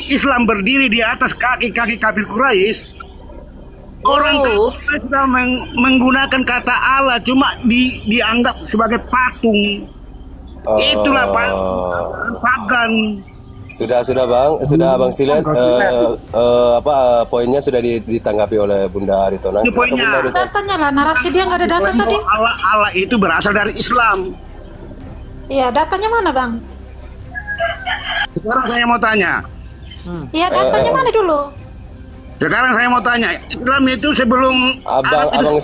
Islam berdiri di atas kaki-kaki kafir Quraisy, orang kafir sudah menggunakan kata Allah cuma dianggap sebagai patung. Itulah pagan. Sudah Bang, Bang Silet, poinnya sudah ditanggapi oleh Bunda Aritonang. Ini poinnya. Datanya lah, narasi dia nggak ada data tadi. Allah itu berasal dari Islam. Iya, datanya mana Bang? Sekarang saya mau tanya. Iya, datanya mana dulu? Sekarang saya mau tanya, Islam itu sebelum Abang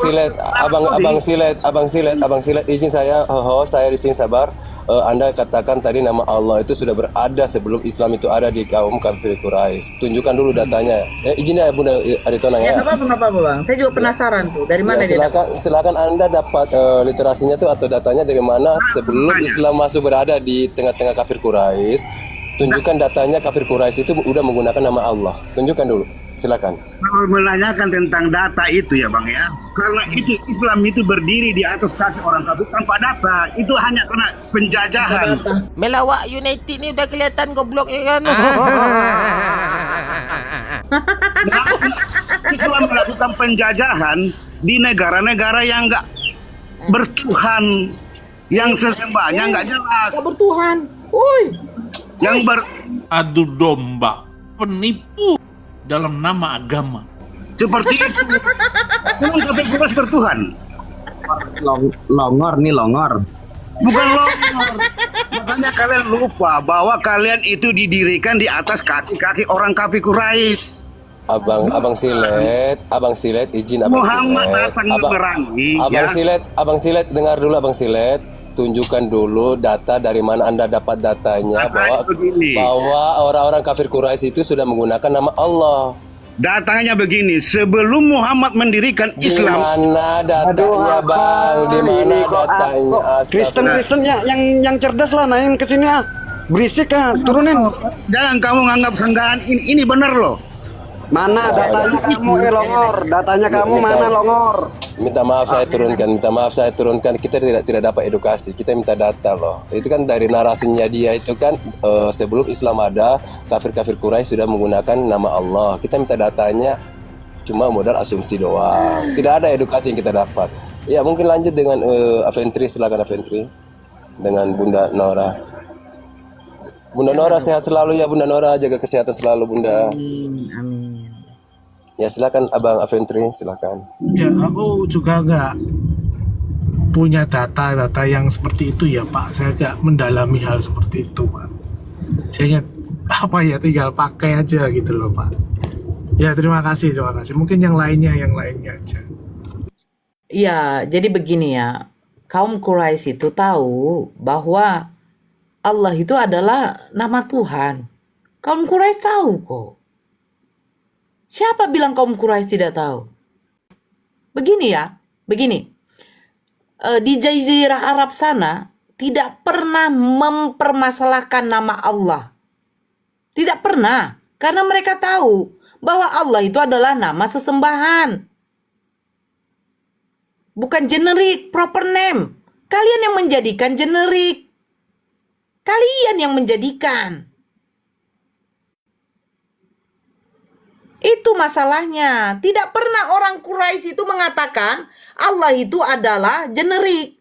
Silet, izin saya, saya di sini sabar. Anda katakan tadi nama Allah itu sudah berada sebelum Islam itu ada di kaum kafir Quraisy. Tunjukkan dulu datanya. Izin ya Bunda Aritonang ya. Nggak apa-apa Bang. Saya juga penasaran tuh. Dari mana dia dapat? Silakan Anda dapat literasinya tuh atau datanya dari mana sebelum Islam masuk berada di tengah-tengah kafir Quraisy. Tunjukkan datanya kafir Quraisy itu udah menggunakan nama Allah. Tunjukkan dulu. Silakan. Kalau menanyakan tentang data itu ya Bang ya, karena itu Islam itu berdiri di atas kaki orang kafir tanpa data, itu hanya karena penjajahan. Melawak United ni udah kelihatan goblok ya kan. Islam melakukan penjajahan di negara-negara yang nggak bertuhan, yang sesembahnya nggak jelas, Nggak bertuhan. Woi. yang adu domba, penipu dalam nama agama. seperti itu. Memang kafir Quraisy bertuhan. Longor nih, longor. Bukan longor. Makanya kalian lupa bahwa kalian itu didirikan di atas kaki-kaki orang kafir Quraisy. Abang Silet, izin Abang Muhammad Silet. datang memerangi. Abang Silet, dengar dulu Abang Silet. Tunjukkan dulu data dari mana Anda dapat datanya bahwa orang-orang kafir Quraisy itu sudah menggunakan nama Allah. Datanya begini, sebelum Muhammad mendirikan Islam. Di mana datanya Bang? Di mana datanya? Kristen yang cerdas lah naik ke sini ah. Berisik ah, turunin. Jangan kamu nganggap senggan, ini benar loh. Mana datanya kamu longor? Datanya kamu mana longor? Minta maaf saya turunkan. Kita tidak dapat edukasi. Kita minta data loh. Itu kan dari narasinya dia itu kan sebelum Islam ada, kafir-kafir Quraisy sudah menggunakan nama Allah. Kita minta datanya, cuma modal asumsi doang. Tidak ada edukasi yang kita dapat. Ya mungkin lanjut dengan Aventri, silakan Aventri. Dengan Bunda Nora. Bunda Nora sehat selalu ya Bunda Nora, jaga kesehatan selalu Bunda. Amin. Ya silakan Abang Aventri, silakan. Ya, aku juga nggak punya data-data yang seperti itu ya Pak. Saya nggak mendalami hal seperti itu Pak. Saya tinggal pakai aja gitu loh Pak. Ya terima kasih. Mungkin yang lainnya aja. Iya, jadi begini ya. Kaum Quraisy itu tahu bahwa Allah itu adalah nama Tuhan. Kaum Quraisy tahu kok. Siapa bilang kaum Quraisy tidak tahu? Begini. Di Jazirah Arab sana tidak pernah mempermasalahkan nama Allah. Tidak pernah. Karena mereka tahu bahwa Allah itu adalah nama sesembahan. Bukan generik, proper name. Kalian yang menjadikan generik. Kalian yang menjadikan. Itu masalahnya. Tidak pernah orang Quraisy itu mengatakan Allah itu adalah generik.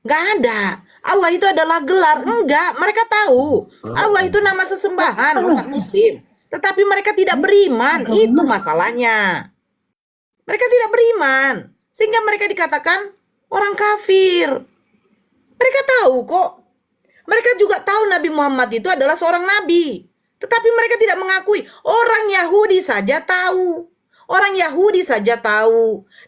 Nggak ada. Allah itu adalah gelar. Enggak. Mereka tahu. Allah itu nama sesembahan umat muslim. Tetapi mereka tidak beriman. Itu masalahnya. Mereka tidak beriman. Sehingga mereka dikatakan orang kafir. Mereka tahu kok. Mereka juga tahu Nabi Muhammad itu adalah seorang nabi. Tetapi mereka tidak mengakui. Orang Yahudi saja tahu.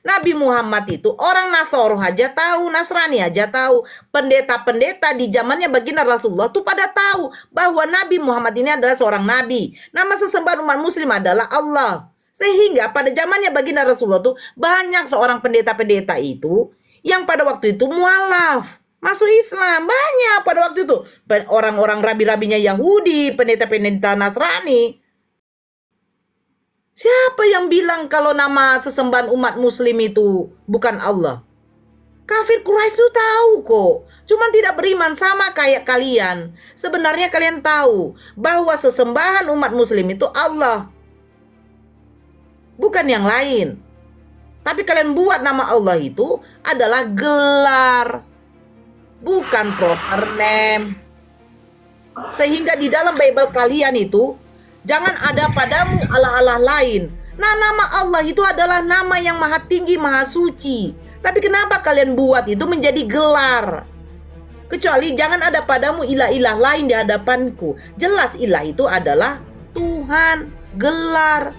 Nabi Muhammad itu orang Nasoro aja tahu. Nasrani aja tahu. Pendeta-pendeta di zamannya baginda Rasulullah itu pada tahu bahwa Nabi Muhammad ini adalah seorang nabi. Nama sesembahan umat muslim adalah Allah. Sehingga pada zamannya baginda Rasulullah itu banyak seorang pendeta-pendeta itu yang pada waktu itu mualaf. Masuk Islam banyak pada waktu itu. Orang-orang rabi-rabinya Yahudi, pendeta-pendeta Nasrani. Siapa yang bilang kalau nama sesembahan umat muslim itu bukan Allah? Kafir Quraisy itu tahu kok. Cuman tidak beriman sama kayak kalian. Sebenarnya kalian tahu bahwa sesembahan umat muslim itu Allah. Bukan yang lain. Tapi kalian buat nama Allah itu adalah gelar. Bukan proper name. Sehingga di dalam Bible kalian itu jangan ada padamu Allah-Allah lain. Nah, nama Allah itu adalah nama yang maha tinggi, maha suci. Tapi kenapa kalian buat itu menjadi gelar? Kecuali jangan ada padamu ilah-ilah lain di hadapanku. Jelas ilah itu adalah Tuhan, gelar.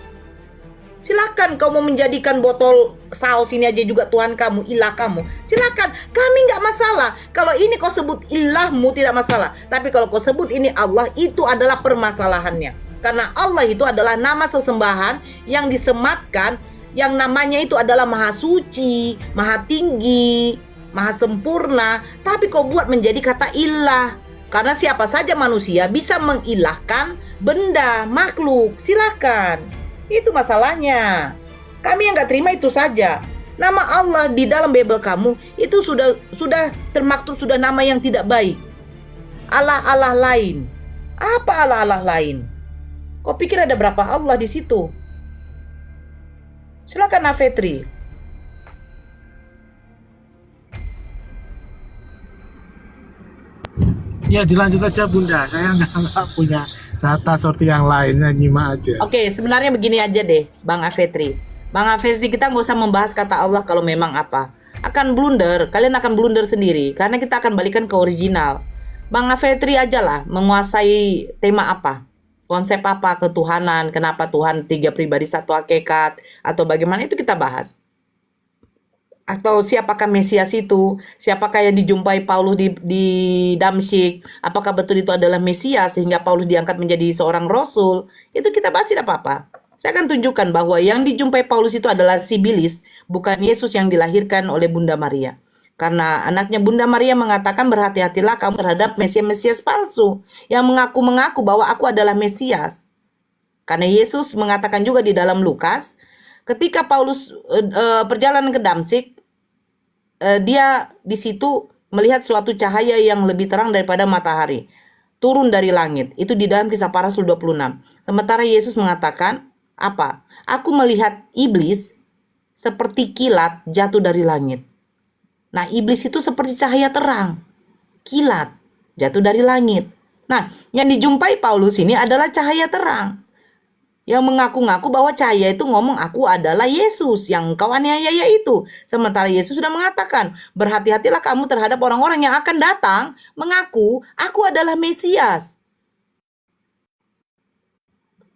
Silakan kau mau menjadikan botol saus ini aja juga Tuhan kamu, ilah kamu. Silakan, kami nggak masalah. Kalau ini kau sebut ilahmu tidak masalah. Tapi kalau kau sebut ini Allah, itu adalah permasalahannya. Karena Allah itu adalah nama sesembahan yang disematkan, yang namanya itu adalah maha suci, maha tinggi, maha sempurna. Tapi kau buat menjadi kata ilah. Karena siapa saja manusia bisa mengilahkan benda, makhluk. Silakan. Itu masalahnya. Kami yang gak terima itu saja. Nama Allah di dalam Bible kamu itu sudah termaktub, sudah nama yang tidak baik. Allah-Allah lain. Apa Allah-Allah lain? Kau pikir ada berapa Allah di situ? Silakan Afetri. Ya dilanjut aja Bunda, saya nggak punya data seperti yang lain, saya nyimak aja. Oke, sebenarnya begini aja deh Bang Afetri. Bang Afetri, kita nggak usah membahas kata Allah kalau memang apa. Akan blunder, kalian akan blunder sendiri. Karena kita akan balikan ke original. Bang Afetri aja lah menguasai tema apa. Konsep apa ketuhanan, kenapa Tuhan 3 pribadi 1 hakikat, atau bagaimana itu kita bahas. Atau siapakah Mesias itu, siapakah yang dijumpai Paulus di Damsyik, apakah betul itu adalah Mesias sehingga Paulus diangkat menjadi seorang rasul, itu kita bahas tidak apa-apa. Saya akan tunjukkan bahwa yang dijumpai Paulus itu adalah Sibilis, bukan Yesus yang dilahirkan oleh Bunda Maria. Karena anaknya Bunda Maria mengatakan berhati-hatilah kamu terhadap Mesias palsu yang mengaku-mengaku bahwa aku adalah Mesias. Karena Yesus mengatakan juga di dalam Lukas, ketika Paulus perjalanan ke Damsyik, dia di situ melihat suatu cahaya yang lebih terang daripada matahari turun dari langit. Itu di dalam Kisah Para Rasul 26. Sementara Yesus mengatakan, apa? Aku melihat iblis seperti kilat jatuh dari langit. Nah, iblis itu seperti cahaya terang, kilat, jatuh dari langit. Nah, yang dijumpai Paulus ini adalah cahaya terang. Yang mengaku-ngaku bahwa cahaya itu ngomong aku adalah Yesus yang engkau aniaya itu. Sementara Yesus sudah mengatakan, berhati-hatilah kamu terhadap orang-orang yang akan datang mengaku aku adalah Mesias.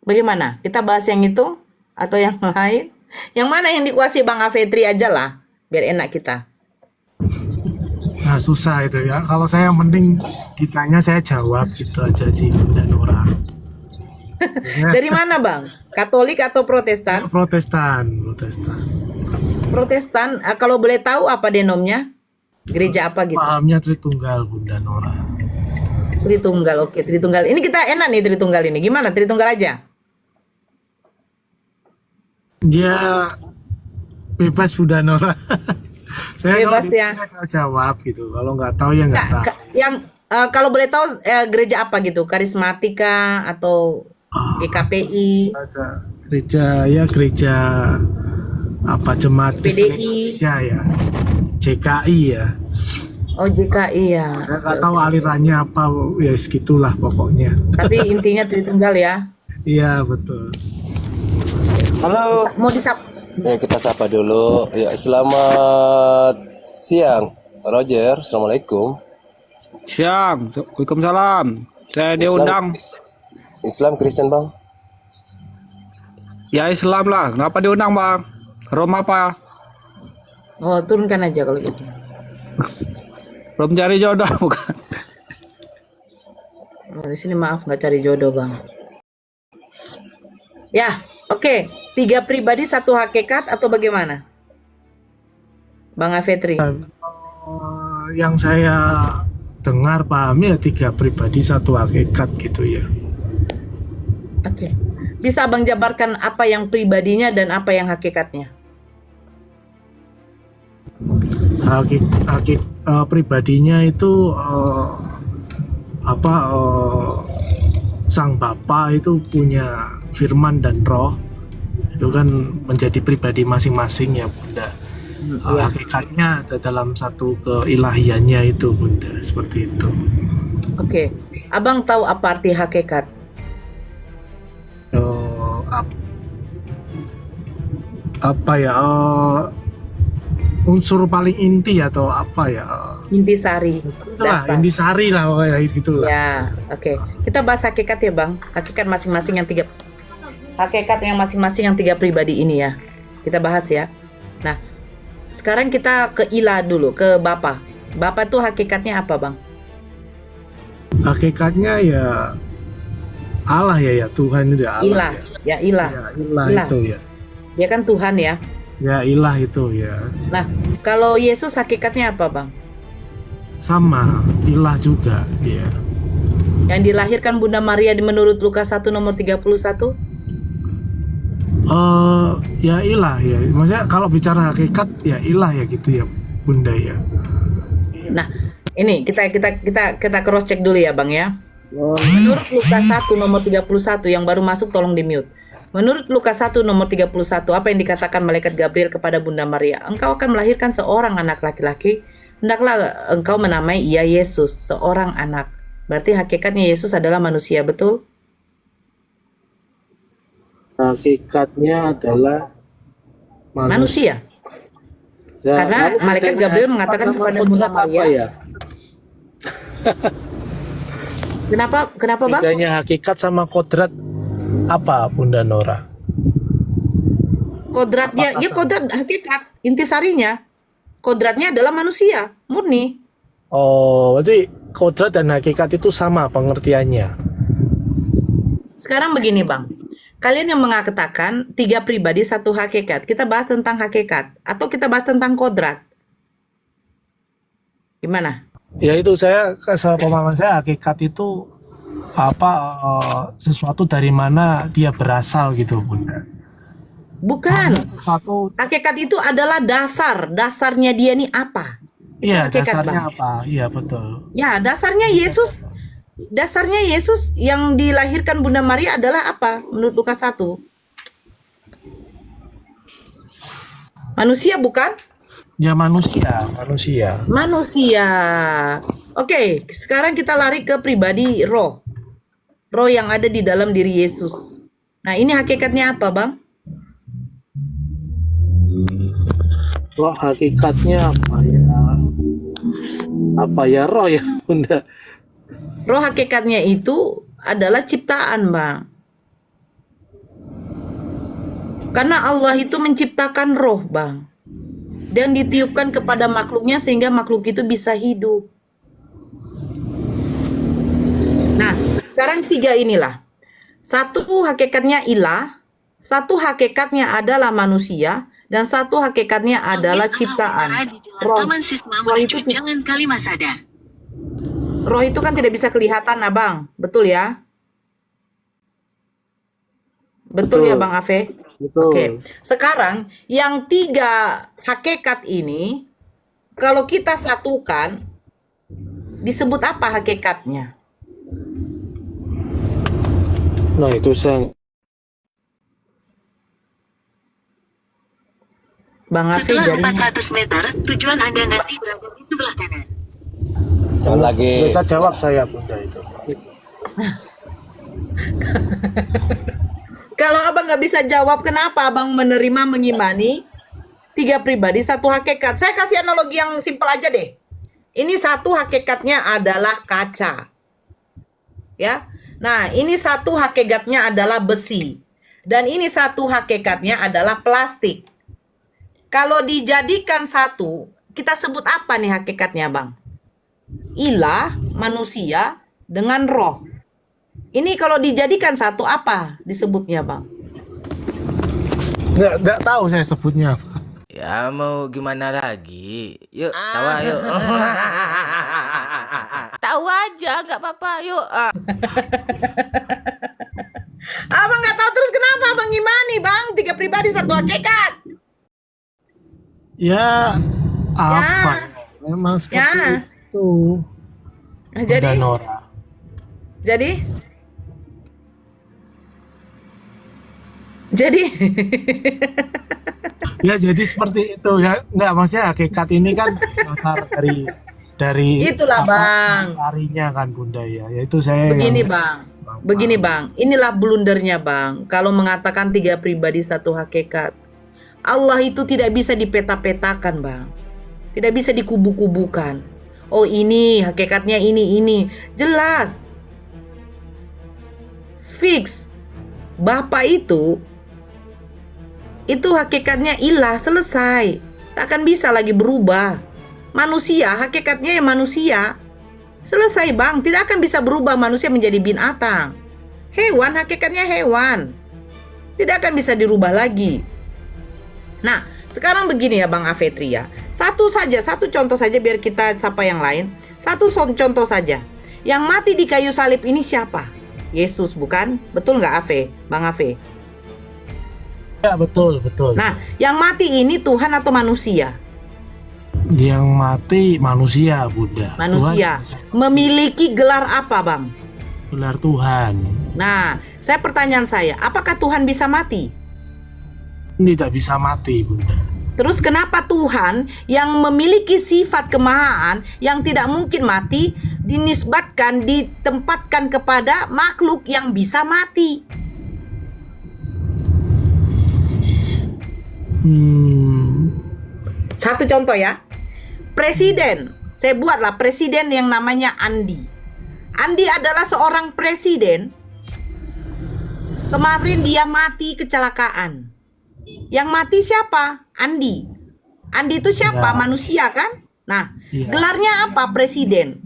Bagaimana? Kita bahas yang itu atau yang lain? Yang mana yang dikuasai Bang Afetri aja lah, biar enak kita. Nah susah itu ya, kalau saya mending kitanya saya jawab gitu aja sih Bunda Nora. Dari mana Bang? Katolik atau Protestan? Protestan. Protestan, kalau boleh tahu apa denomnya? Gereja apa gitu? Pahamnya Tritunggal Bunda Nora. Tritunggal, oke Tritunggal. Ini kita enak nih Tritunggal ini. Gimana Tritunggal aja? Ya bebas Bunda Nora. Saya Bebas kalau ya. Saya jawab gitu. Kalau nggak tahu ya nggak tahu. Yang kalau boleh tahu gereja apa gitu? Karismatika atau GKPI? Ada gereja apa Jemaat Kristen PDI. Indonesia ya. JKI ya. Oh JKI ya. Saya nggak tahu alirannya apa, ya segitulah pokoknya. Tapi intinya Tritunggal ya. Iya betul. Halo. Mau disap? Ya, kita sapa dulu. Ya, selamat siang, Roger. Assalamualaikum. Siang, Waalaikumsalam. Saya diundang. Islam Kristen bang? Ya Islam lah. Kenapa diundang bang? Rom apa? Oh turunkan aja kalau gitu. Belum cari jodoh bukan? Oh, di sini maaf nggak cari jodoh bang. Ya, oke. 3 pribadi 1 hakikat atau bagaimana? Bang Afetri. Yang saya dengar pahami ya 3 pribadi 1 hakikat gitu ya. Oke. Bisa Abang jabarkan apa yang pribadinya dan apa yang hakikatnya? Pribadinya itu sang Bapa itu punya firman dan roh, itu kan menjadi pribadi masing-masing ya Bunda. Hakikatnya ada dalam satu keilahiannya itu Bunda, seperti itu. Oke, abang tahu apa arti hakikat? Apa ya, unsur paling inti atau apa ya, Intisari. itulah Dasar. intisari lah pokoknya gitu lah. Ya, oke. Kita bahas hakikat ya, Bang. Hakikat masing-masing yang masing-masing yang tiga pribadi ini ya. Kita bahas ya. Nah, sekarang kita ke Ilah dulu, ke Bapa. Bapa tuh hakikatnya apa, Bang? Hakikatnya ya Allah ya, Tuhan itu ya, Allah Ilah. Ya, Ilah. ya, ilah Ilah. itu ya, Dia kan Tuhan ya. ilah itu ya, Nah, kalau Yesus hakikatnya apa, Bang? sama ilah juga ya. Yang dilahirkan Bunda Maria menurut Lukas 1 nomor 31? Ya ilah ya, maksudnya kalau bicara hakikat ya ilah ya gitu ya Bunda ya. Nah, ini kita cross check dulu ya, Bang ya. Menurut Lukas 1 nomor 31 yang baru masuk tolong di-mute. Menurut Lukas 1 nomor 31, apa yang dikatakan malaikat Gabriel kepada Bunda Maria? Engkau akan melahirkan seorang anak laki-laki, hendaklah engkau menamai ia Yesus, seorang anak. Berarti hakikatnya Yesus adalah manusia, betul? Hakikatnya adalah Manusia. Karena malaikat Gabriel mengatakan kepada Bunda Maria. ya? Kenapa, Bang? Bedanya hakikat sama kodrat apa Bunda Nora? Kodratnya, ya kodrat hakikat, intisarinya. Kodratnya adalah manusia, murni. Oh, berarti kodrat dan hakikat itu sama pengertiannya. Sekarang begini, Bang. Kalian yang mengatakan tiga pribadi satu hakikat. Kita bahas tentang hakikat atau kita bahas tentang kodrat? Gimana? Ya itu saya, pemahaman saya hakikat itu sesuatu dari mana dia berasal gitu Bunda. Bukan. Sesuatu, Hakikat itu adalah dasarnya dia nih apa? iya hakikat, dasarnya Bang. apa? Iya betul. Ya, dasarnya Yesus yang dilahirkan Bunda Maria adalah apa? Menurut Lukas 1. Manusia bukan? Ya manusia. Manusia. Oke, sekarang kita lari ke pribadi roh. Roh yang ada di dalam diri Yesus. Nah, ini hakikatnya apa, Bang? Roh hakikatnya apa ya? Apa ya roh ya Bunda? Roh hakikatnya itu adalah ciptaan, Bang. Karena Allah itu menciptakan roh, Bang. Dan ditiupkan kepada makhluknya sehingga makhluk itu bisa hidup. Nah, sekarang tiga inilah. Satu hakikatnya ilah, satu hakikatnya adalah manusia, dan satu hakikatnya adalah ciptaan. Roh itu, Jalan Kalimasada. roh itu kan tidak bisa kelihatan, Abang. Betul ya? Betul ya, Bang Afe? Betul. Oke. Sekarang yang tiga hakikat ini, kalau kita satukan, disebut apa hakikatnya? Nah itu saya. Bang Afe Setelah jadinya. 400 meter, tujuan Anda nanti berada di sebelah kanan. Lagi Bisa jawab saya Bunda itu. Kalau Abang nggak bisa jawab, kenapa Abang menerima mengimani tiga pribadi satu hakikat? Saya kasih analogi yang simpel aja deh. Ini satu hakikatnya adalah kaca. Ya. Nah, ini satu hakikatnya adalah besi. Dan ini satu hakikatnya adalah plastik. Kalau dijadikan satu, kita sebut apa nih hakikatnya, Bang? Ilah, manusia, dengan roh. Ini kalau dijadikan satu apa disebutnya, Bang? Nggak tahu saya sebutnya apa. Ya mau gimana lagi? Yuk, tawa yuk. Tahu aja, nggak apa-apa. Yuk. Abang nggak tahu terus kenapa Abang gimana, Bang? Tiga pribadi satu hakikat. Ya Apa? Memang seperti Ya. itu. Nah, Bunda jadi Nora. jadi jadi Ya jadi seperti itu ya. Enggak, maksudnya hakikat ini kan dasar dari itulah Bang. dasarinya kan Bunda ya. Yaitu saya Begini yang Bang. Begini Bang, inilah blundernya Bang. Kalau mengatakan 3 pribadi satu hakikat, Allah itu tidak bisa dipeta-petakan Bang. Tidak bisa dikubu-kubukan. Oh ini hakikatnya ini. Jelas. Fix. Bapa itu hakikatnya ilah, selesai. Tak akan bisa lagi berubah. Manusia, hakikatnya ya manusia. Selesai Bang, tidak akan bisa berubah manusia menjadi binatang. Hewan, hakikatnya hewan. Tidak akan bisa dirubah lagi. Nah, sekarang begini ya Bang Afetri ya. Satu contoh saja biar kita sapa yang lain. Satu contoh saja. Yang mati di kayu salib ini siapa? Yesus bukan? Betul nggak Ave? Bang Ave? Ya betul. Nah, yang mati ini Tuhan atau manusia? Yang mati manusia Bunda. Manusia. Tuhan Memiliki gelar apa Bang? gelar Tuhan. Nah, pertanyaan saya, apakah Tuhan bisa mati? Tidak bisa mati Bunda. Terus kenapa Tuhan yang memiliki sifat kemahaan yang tidak mungkin mati ditempatkan kepada makhluk yang bisa mati? Satu contoh ya. Presiden, saya buatlah presiden yang namanya Andi. Andi adalah seorang presiden. Kemarin dia mati kecelakaan. Yang mati siapa? Andi. Andi itu siapa? Ya. Manusia kan? Nah, Ya. gelarnya apa? Presiden.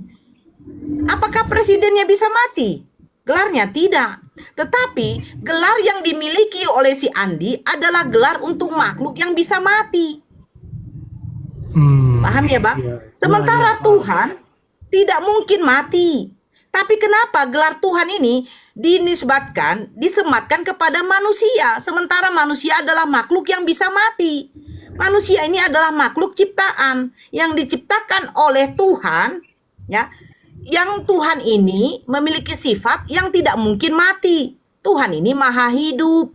Apakah presidennya bisa mati? Gelarnya tidak. Tetapi gelar yang dimiliki oleh si Andi adalah gelar untuk makhluk yang bisa mati. Paham ya Bang? Ya. Sementara Ya, Tuhan tidak mungkin mati. Tapi kenapa gelar Tuhan ini disematkan kepada manusia, sementara manusia adalah makhluk yang bisa mati. Manusia ini adalah makhluk ciptaan yang diciptakan oleh Tuhan, ya. Yang Tuhan ini memiliki sifat yang tidak mungkin mati. Tuhan ini maha hidup.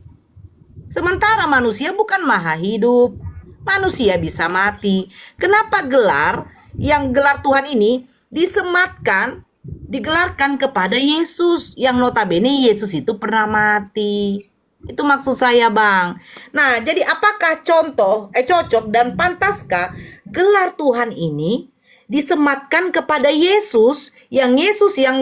Sementara manusia bukan maha hidup. Manusia bisa mati. Kenapa gelar Tuhan ini digelarkan kepada Yesus, yang notabene Yesus itu pernah mati? Itu maksud saya Bang. Nah, jadi apakah cocok dan pantaskah gelar Tuhan ini disematkan kepada Yesus yang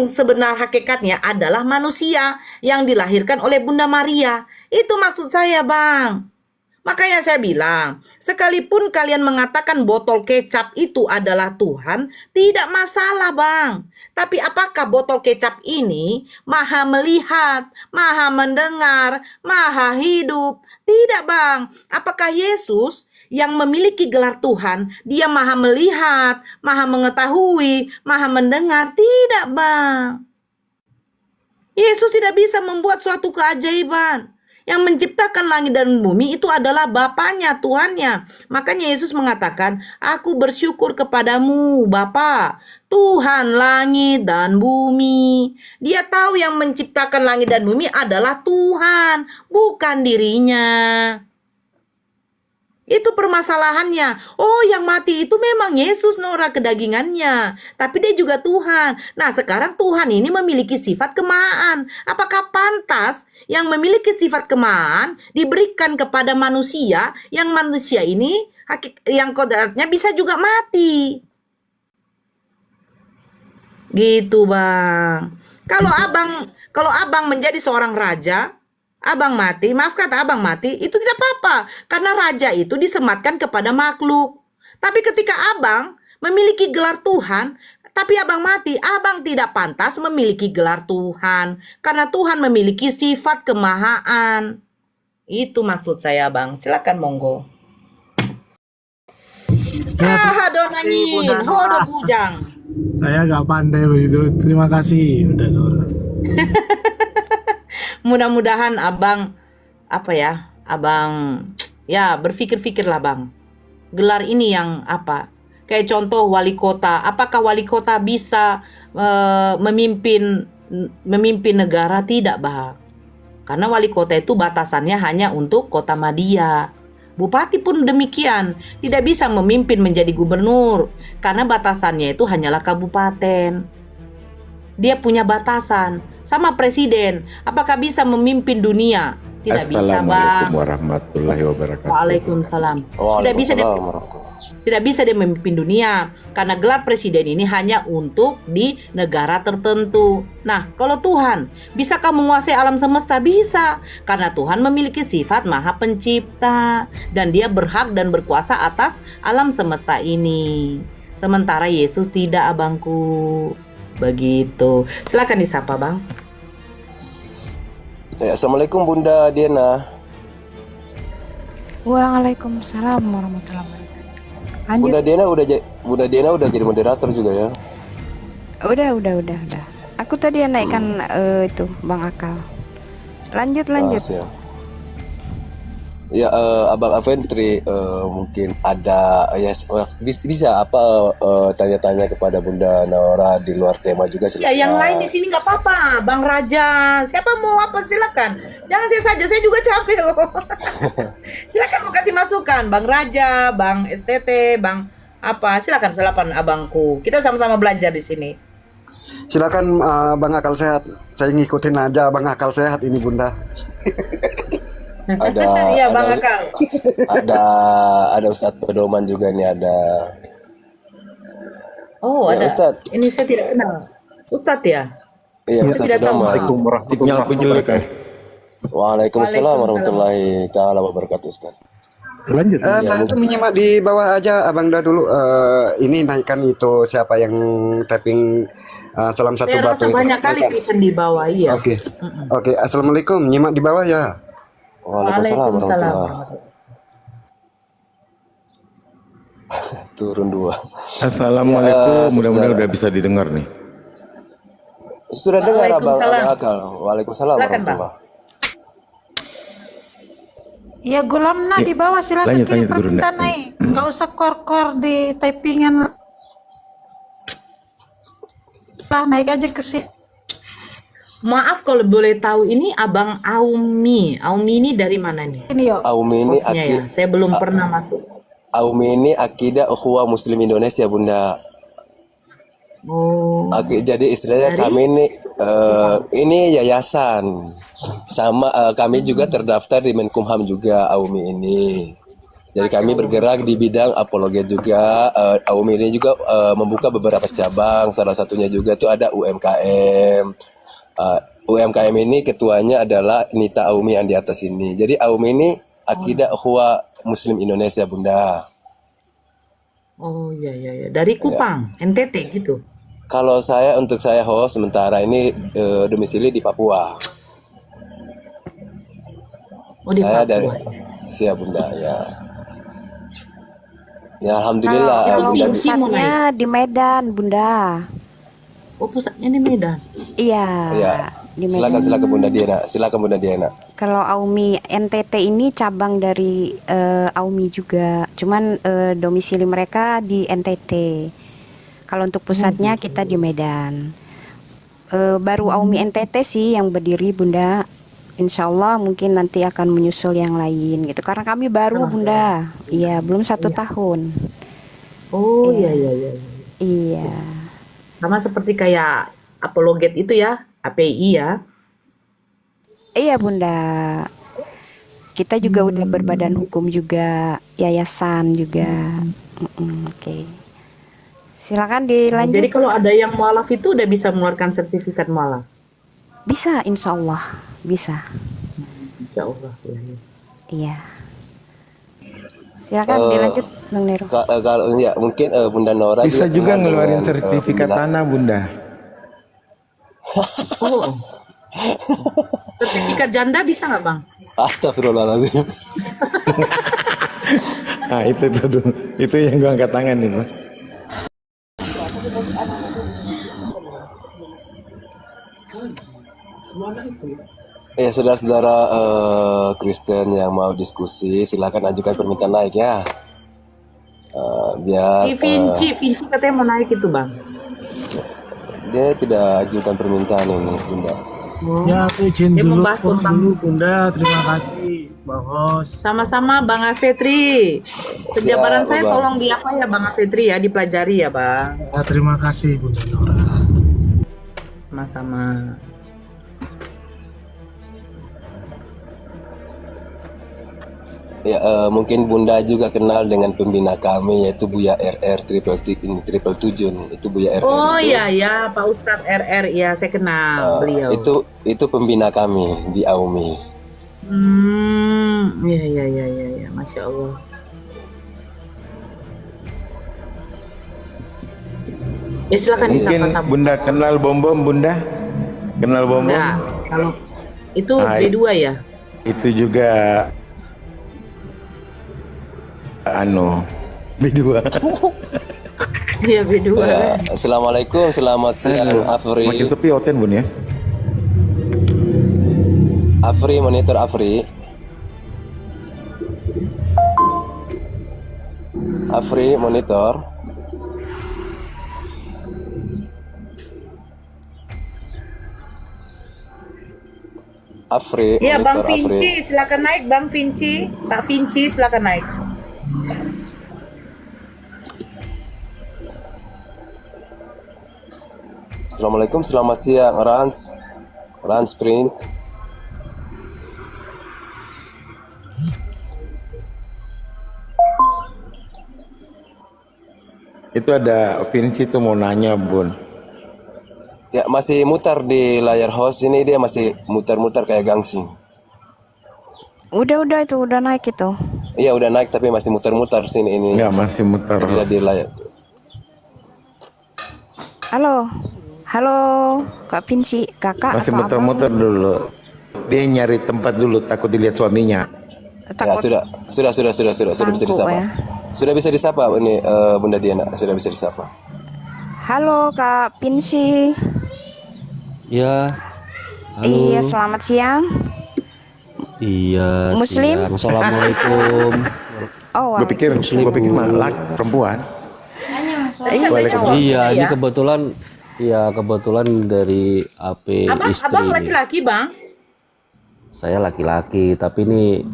sebenar hakikatnya adalah manusia yang dilahirkan oleh Bunda Maria? Itu maksud saya Bang. Makanya saya bilang, sekalipun kalian mengatakan botol kecap itu adalah Tuhan, tidak masalah Bang. Tapi apakah botol kecap ini maha melihat, maha mendengar, maha hidup? Tidak Bang. Apakah Yesus yang memiliki gelar Tuhan, dia maha melihat, maha mengetahui, maha mendengar? Tidak Bang. Yesus tidak bisa membuat suatu keajaiban. Yang menciptakan langit dan bumi itu adalah Bapaknya, Tuhannya. Makanya Yesus mengatakan, aku bersyukur kepadamu Bapa, Tuhan langit dan bumi. Dia tahu yang menciptakan langit dan bumi adalah Tuhan, bukan dirinya. Itu permasalahannya. Oh, yang mati itu memang Yesus, Nora, kedagingannya. Tapi dia juga Tuhan. Nah, sekarang Tuhan ini memiliki sifat kemahaan. Apakah pantas yang memiliki sifat kemahaan diberikan kepada manusia, yang manusia ini yang kodratnya bisa juga mati? Gitu, Bang. Kalau abang menjadi seorang raja, abang mati, maaf kata abang mati, itu tidak apa-apa. Karena raja itu disematkan kepada makhluk. Tapi ketika abang memiliki gelar Tuhan, tapi abang mati, abang tidak pantas memiliki gelar Tuhan. Karena Tuhan memiliki sifat kemahaan. Itu maksud saya Bang. Silakan monggo. Donangin, hodo bujang. Saya nggak pandai begitu. Terima kasih Bunda Nora. Mudah-mudahan abang abang ya berpikir-pikirlah Bang. Gelar ini yang Kayak contoh wali kota, apakah wali kota bisa memimpin negara? Tidak, Bang. Karena wali kota itu batasannya hanya untuk kota Madia. Bupati pun demikian, tidak bisa memimpin menjadi gubernur karena batasannya itu hanyalah kabupaten. Dia punya batasan. Sama presiden, apakah bisa memimpin dunia? Tidak bisa, Bang. Warahmatullahi wabarakatuh. Waalaikumsalam. Tidak bisa dia, tidak bisa dia memimpin dunia karena gelar presiden ini hanya untuk di negara tertentu. Nah, kalau Tuhan, bisakah menguasai alam semesta? Bisa, karena Tuhan memiliki sifat Maha Pencipta dan Dia berhak dan berkuasa atas alam semesta ini. Sementara Yesus tidak, abangku. Begitu. Silakan disapa, Bang. Ya, Assalamualaikum Bunda Diana. Waalaikumsalam warahmatullahi wabarakatuh. Lanjut. Bunda Diana udah jadi moderator juga ya? Udah. Aku tadi yang naikkan itu Bang Akal. Lanjut. Siap. Ya, Abang Aventri mungkin ada bisa apa tanya-tanya kepada Bunda Nora di luar tema juga silakan. Ya, yang lain di sini nggak apa-apa, Bang Raja. Siapa mau apa silakan. Jangan saya saja, saya juga capek loh. Silakan mau kasih masukan, Bang Raja, Bang STT, Bang apa? Silakan abangku. Kita sama-sama belajar di sini. Silakan Bang Akal Sehat. Saya ngikutin aja Bang Akal Sehat ini Bunda. Iya, Bang Akal. Ada Ustadz Pedoman juga nih ada. Oh, ya, ada. Ustadz. Ini saya tidak kenal. Ustadz ya? Iya, Ustadz Pedoman. Waalaikumsalam warahmatullahi taala wabarakatuh, Ustadz. Lanjut. Saya tuh menyimak di bawah aja, Abang dah dulu. Ini naikkan itu siapa yang tapping salam satu Saya batu. rasa banyak kali klipin di bawah, iya. Oke. Assalamualaikum. Nyimak di bawah ya. Waalaikumsalam warahmatullahi. Turun 2. Assalamualaikum. Mudah-mudahan udah bisa didengar nih. Sudah dengar Abang Akal. Waalaikumsalam warahmatullahi. Ya Gulamna di bawah silakan kirim permintaan naik. Nggak usah kor-kor di typingan. Lah naik aja ke sini. Maaf kalau boleh tahu, ini Abang Aumi. Aumi ini dari mana nih? Ini yo. Aumi ini ya? Saya belum pernah masuk. Aumi ini akidah ukhuwah Muslim Indonesia, Bunda. Oh. Jadi istilahnya kami ini yayasan. Sama kami juga terdaftar di Menkumham juga Aumi ini. Jadi kami bergerak di bidang apologet juga. Aumi ini juga membuka beberapa cabang. Salah satunya juga tuh ada UMKM. UMKM ini ketuanya adalah Nita Aumi yang di atas ini. Jadi Aumi ini akidah ukhuwah Muslim Indonesia, Bunda. Oh iya. Dari Kupang, NTT gitu. Kalau untuk saya host sementara ini domisili di Papua. Oh, di Saya Papua. dari siap Bunda ya. Ya alhamdulillah Kalau Bunda pusatnya di Medan, Bunda. Oh, pusatnya di Medan. Iya. Ya. Di Medan. Silakan Bunda Diana. Kalau Aumi NTT ini cabang dari Aumi juga. Cuman domisili mereka di NTT. Kalau untuk pusatnya kita di Medan. Baru Aumi NTT sih yang berdiri, Bunda. Insya Allah mungkin nanti akan menyusul yang lain gitu. Karena kami baru, Bunda. Iya, belum 1 tahun. Oh iya. Iya. Sama seperti kayak apologet itu ya, API ya. Iya, Bunda. Kita juga udah berbadan hukum juga, yayasan juga. Oke. Silakan dilanjut. Jadi kalau ada yang mualaf itu udah bisa mengeluarkan sertifikat mualaf? Bisa, insya Allah. Bisa. Insya Allah. Iya. Silakan dilanjut, Bang Nero. Kalau ya mungkin Bunda Nora Bisa juga ngeluarin sertifikat tanah, Bunda. Oh. Sertifikat janda bisa nggak, Bang? Astagfirullahaladzim. Nah, itu yang gua angkat tangan nih, Bang. Ya saudara-saudara Kristen yang mau diskusi silakan ajukan permintaan naik ya. biar Si Vinci katanya mau naik itu bang. dia tidak ajukan permintaan ini, Bunda. Ya, aku izin Dia dulu, membahas pulang tentang dulu Bunda. Terima kasih, Bang Hos. sama-sama Bang Afetri. Penjabaran Siap, saya Bang. tolong di apa ya Bang Afetri ya, dipelajari ya Bang. Ya, terima kasih Bunda Nora. Sama-sama. Ya, mungkin Bunda juga kenal dengan pembina kami yaitu Buya RR triple tujuh. Itu Buya RR. Oh itu. iya ya Pak Ustadz RR ya saya kenal beliau. Itu pembina kami di AUMI. Iya, Masya Allah. Ya silakan Mungkin disapa tamu. Bunda kenal Bom-Bom, Bunda? Kenal Bom-Bom? Enggak, kalau itu Hai. B2 ya. Itu juga B2. Iya B2. Ya, Assalamualaikum, selamat siang Afri. Makin sepi Oten, Bun ya. Afri, monitor Afri. Afri, monitor. Afri, Iya Bang monitor Afri. Vinci, silakan naik Bang Vinci. Pak Vinci silakan naik. Assalamualaikum, selamat siang Rans Prince. Itu ada Vinci tuh mau nanya, Bun. Ya, masih mutar di layar host ini, dia masih mutar-mutar kayak gangsing. Udah itu udah naik itu. Iya, udah naik tapi masih mutar-mutar sini ini. Ya, masih muter. Tidak di layar. Halo, Kak Vinci, kakak Masih atau muter-muter dulu. Dia nyari tempat dulu, takut dilihat suaminya. abang? Ya, sudah bisa Bangku, disapa. ya. Sudah bisa disapa ini Bunda Diana, sudah bisa disapa. Halo Kak Vinci. Ya, halo. Iya, selamat siang. Iya. Muslim? siang. Assalamualaikum. Oh, Gue pikir malah perempuan. Iya, ini kebetulan dari HP istri Abang nih. laki-laki Bang. Saya laki-laki, tapi ini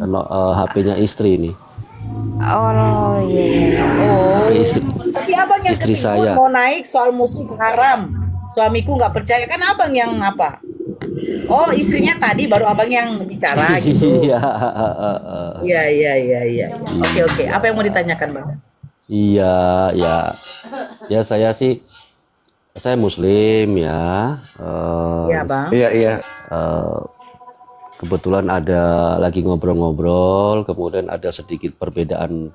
HP-nya istri nih. Oh iya. Oh. HP istri. Tapi abang yang Istri ketimbun saya. mau naik soal musik haram. Suamiku nggak percaya kan abang yang apa? Oh istrinya tadi baru abang yang bicara gitu. Iya. Iya. Oke. Apa yang mau ditanyakan Bang? Iya, ya saya Muslim ya. Iya Bang. Iya. Kebetulan ada lagi ngobrol-ngobrol, kemudian ada sedikit perbedaan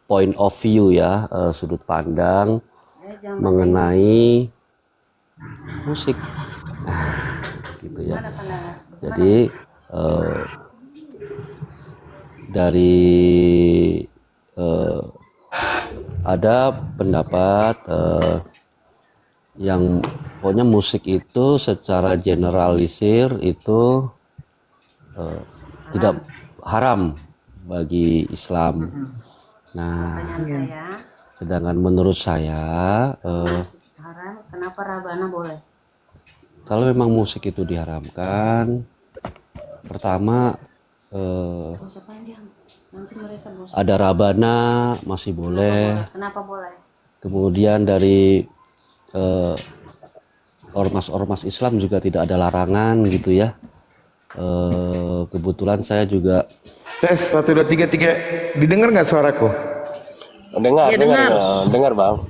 point of view ya, sudut pandang mengenai musik, gitu ya. Jadi dari ada pendapat yang pokoknya musik itu secara generalisir itu tidak haram bagi Islam. Nah, sedangkan menurut saya haram, kenapa rabana boleh? Kalau memang musik itu diharamkan, pertama ada rabana masih boleh. Kenapa boleh? Kemudian dari ormas-ormas Islam juga tidak ada larangan gitu ya. Kebetulan saya juga Tes 1 2 3 3. Didengar nggak suaraku? Dengar Bang.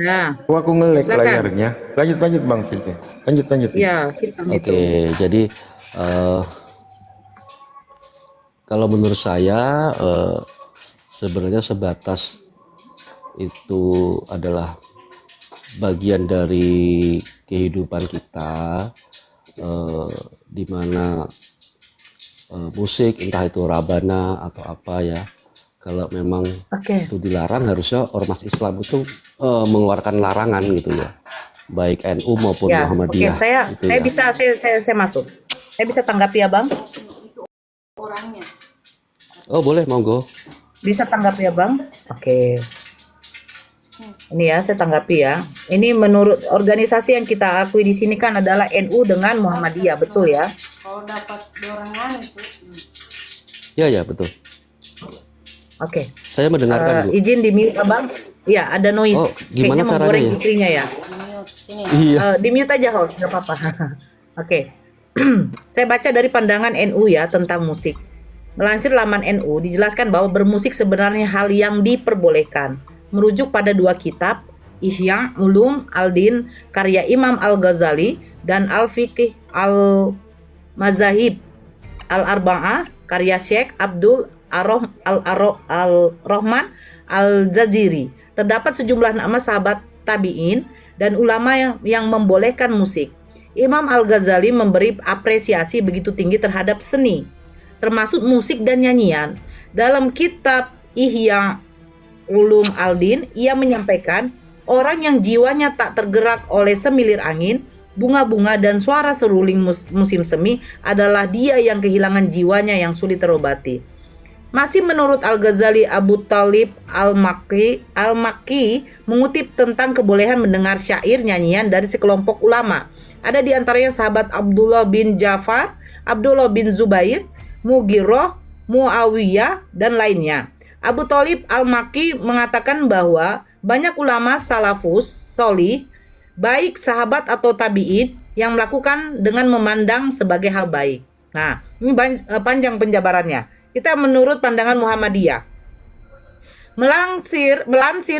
Nah. Oh, aku ngelek Silakan. layarnya. Lanjut Bang Vinci. Lanjut. Iya, kita Oke, jadi kalau menurut saya sebenarnya sebatas itu adalah bagian dari kehidupan kita, di mana musik entah itu rabana atau apa ya, kalau memang itu dilarang harusnya ormas Islam itu mengeluarkan larangan gitu ya, baik NU maupun ya, Muhammadiyah. Oke, saya gitu ya. bisa saya masuk. Saya bisa tanggapi ya Bang. Orangnya. Oh boleh, monggo. Bisa tanggapi ya Bang? Oke. Ini ya, saya tanggapi ya. Ini menurut organisasi yang kita akui di sini kan adalah NU dengan Muhammadiyah, betul ya? Kalau dapat dorongan itu. Ya, betul. Oke. Saya mendengarkan dulu. Izin di mute Abang. Ya, ada noise. Oh, gimana Kayaknya caranya menggoreng ya? istrinya ya. Sini. Iya. Di mute aja host, nggak apa-apa. Oke. Saya baca dari pandangan NU ya tentang musik. Melansir laman NU dijelaskan bahwa bermusik sebenarnya hal yang diperbolehkan. Merujuk pada dua kitab, Ihya Ulum Al-Din karya Imam Al-Ghazali dan Al-Fiqh Al-Mazahib Al-Arba'ah karya Syekh Abdul Al-Rahman Al-Jaziri. Terdapat sejumlah nama sahabat tabi'in dan ulama yang membolehkan musik. Imam Al-Ghazali memberi apresiasi begitu tinggi terhadap seni, termasuk musik dan nyanyian. Dalam kitab Ihya Ulum Al-Din, ia menyampaikan orang yang jiwanya tak tergerak oleh semilir angin, bunga-bunga dan suara seruling musim semi adalah dia yang kehilangan jiwanya yang sulit terobati. Masih menurut Al-Ghazali, Abu Talib Al-Makki mengutip tentang kebolehan mendengar syair nyanyian dari sekelompok ulama. Ada di antaranya sahabat Abdullah bin Ja'far, Abdullah bin Zubair, Mughirah, Muawiyah, dan lainnya. Abu Talib Al-Makki mengatakan bahwa banyak ulama salafus solih, baik sahabat atau tabi'in, yang melakukan dengan memandang sebagai hal baik. Nah, ini panjang penjabarannya. Kita menurut pandangan Muhammadiyah. Melansir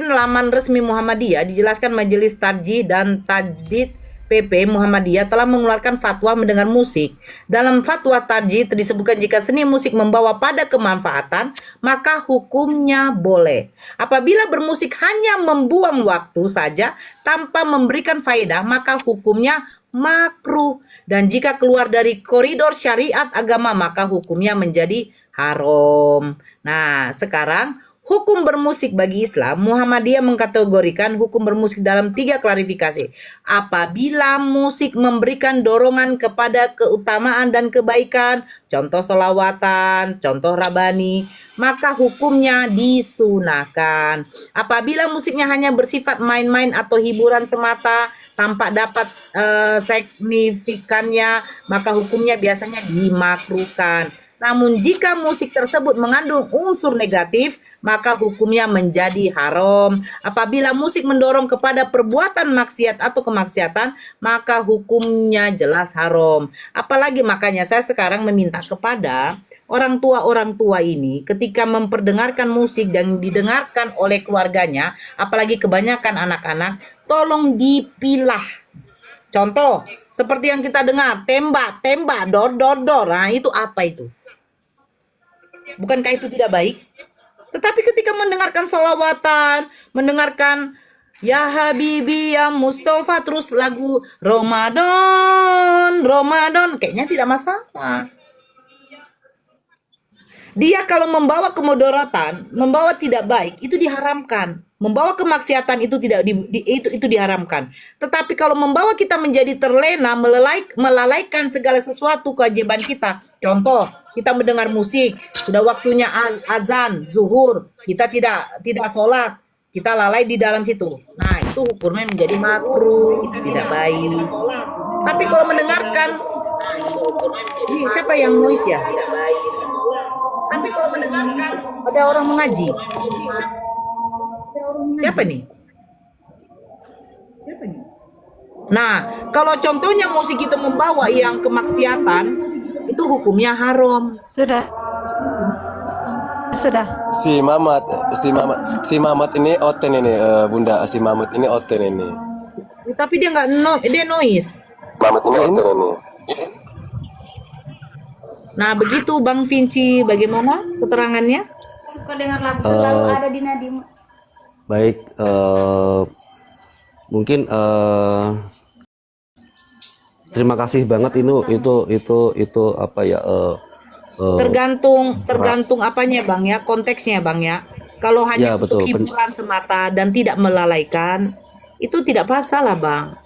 laman resmi Muhammadiyah, dijelaskan Majelis Tarjih dan Tajdid PP Muhammadiyah telah mengeluarkan fatwa mendengar musik. Dalam fatwa tarjih disebutkan jika seni musik membawa pada kemanfaatan, maka hukumnya boleh. Apabila bermusik hanya membuang waktu saja tanpa memberikan faedah, maka hukumnya makruh. Dan jika keluar dari koridor syariat agama, maka hukumnya menjadi haram. Nah, sekarang hukum bermusik bagi Islam, Muhammadiyah mengkategorikan hukum bermusik dalam 3 klarifikasi. Apabila musik memberikan dorongan kepada keutamaan dan kebaikan, contoh sholawatan, contoh rabani, maka hukumnya disunahkan. Apabila musiknya hanya bersifat main-main atau hiburan semata, tanpa dapat signifikannya, maka hukumnya biasanya dimakruhkan. Namun jika musik tersebut mengandung unsur negatif, maka hukumnya menjadi haram. Apabila musik mendorong kepada perbuatan maksiat atau kemaksiatan, maka hukumnya jelas haram. Apalagi makanya saya sekarang meminta kepada orang tua ini ketika memperdengarkan musik dan didengarkan oleh keluarganya, apalagi kebanyakan anak-anak, tolong dipilah. Contoh, seperti yang kita dengar, tembak, dor. Nah, itu apa itu? Bukankah itu tidak baik? Tetapi ketika mendengarkan salawatan, mendengarkan Ya Habibi Ya Mustafa, terus lagu Ramadan, kayaknya tidak masalah. Dia kalau membawa kemudaratan, membawa tidak baik, itu diharamkan. Membawa kemaksiatan itu itu diharamkan. Tetapi kalau membawa kita menjadi terlena, melalaikan segala sesuatu kewajiban kita. Contoh, kita mendengar musik, sudah waktunya azan, zuhur, kita tidak sholat, kita lalai di dalam situ. Nah, itu hukumnya menjadi makruh, tidak baik. Tapi kalau mendengarkan, ini siapa yang noise ya? Tidak baik. Tapi kalau mendengarkan, ada orang mengaji. Siapa nih? Nah, kalau contohnya musik itu membawa yang kemaksiatan, itu hukumnya haram. Sudah. Si Mamat ini oten ini, Bunda. Si Mamat ini oten ini. Tapi dia dia noise. Mamat ini oten ini. Nah, begitu Bang Vinci, bagaimana keterangannya? Suka dengar lagu selalu ada di Nadim. Baik, mungkin terima kasih banget itu apa ya? Tergantung apanya Bang ya, konteksnya Bang ya. Kalau hanya untuk hiburan semata dan tidak melalaikan, itu tidak masalah Bang.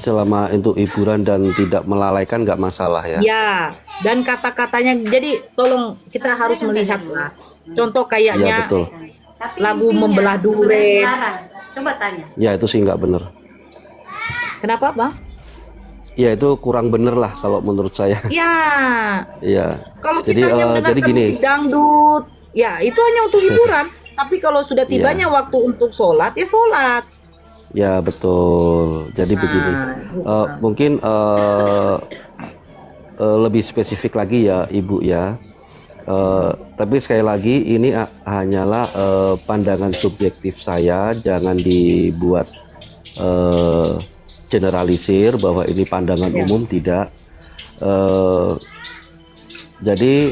Selama itu hiburan dan tidak melalaikan nggak masalah ya. Ya, dan kata-katanya, jadi tolong kita harus melihat lah. Contoh Iya kayaknya betul. Tapi lagu intinya Membelah sebenarnya Duren. dilarang. Coba tanya. Ya itu sih nggak bener. Kenapa Bang? Ya itu kurang bener lah kalau menurut saya. Ya, Iya. kalau Jadi kita hanya jadi mendengarkan gini. musik dangdut, ya itu hanya untuk hiburan. Tapi kalau sudah tibanya Iya. waktu untuk sholat, ya sholat. Ya betul. Jadi begini. Mungkin lebih spesifik lagi ya Ibu ya. Tapi sekali lagi ini hanyalah pandangan subjektif saya, jangan dibuat generalisir bahwa ini pandangan umum, tidak. Jadi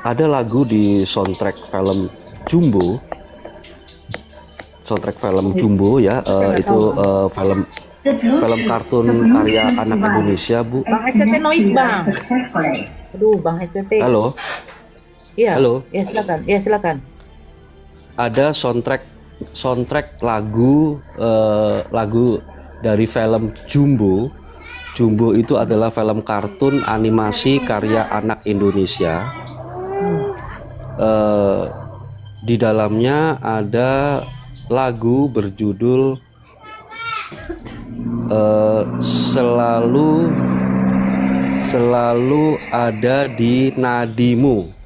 ada lagu di soundtrack film Jumbo, ya, itu film kartun karya anak Indonesia, Bu. Bang STT noise Bang. Aduh Bang STT. Halo. Iya. Halo. Ya silakan. Ya silakan. Ada soundtrack lagu dari film Jumbo. Jumbo itu adalah film kartun animasi karya anak Indonesia. Di dalamnya ada lagu berjudul selalu ada di nadimu.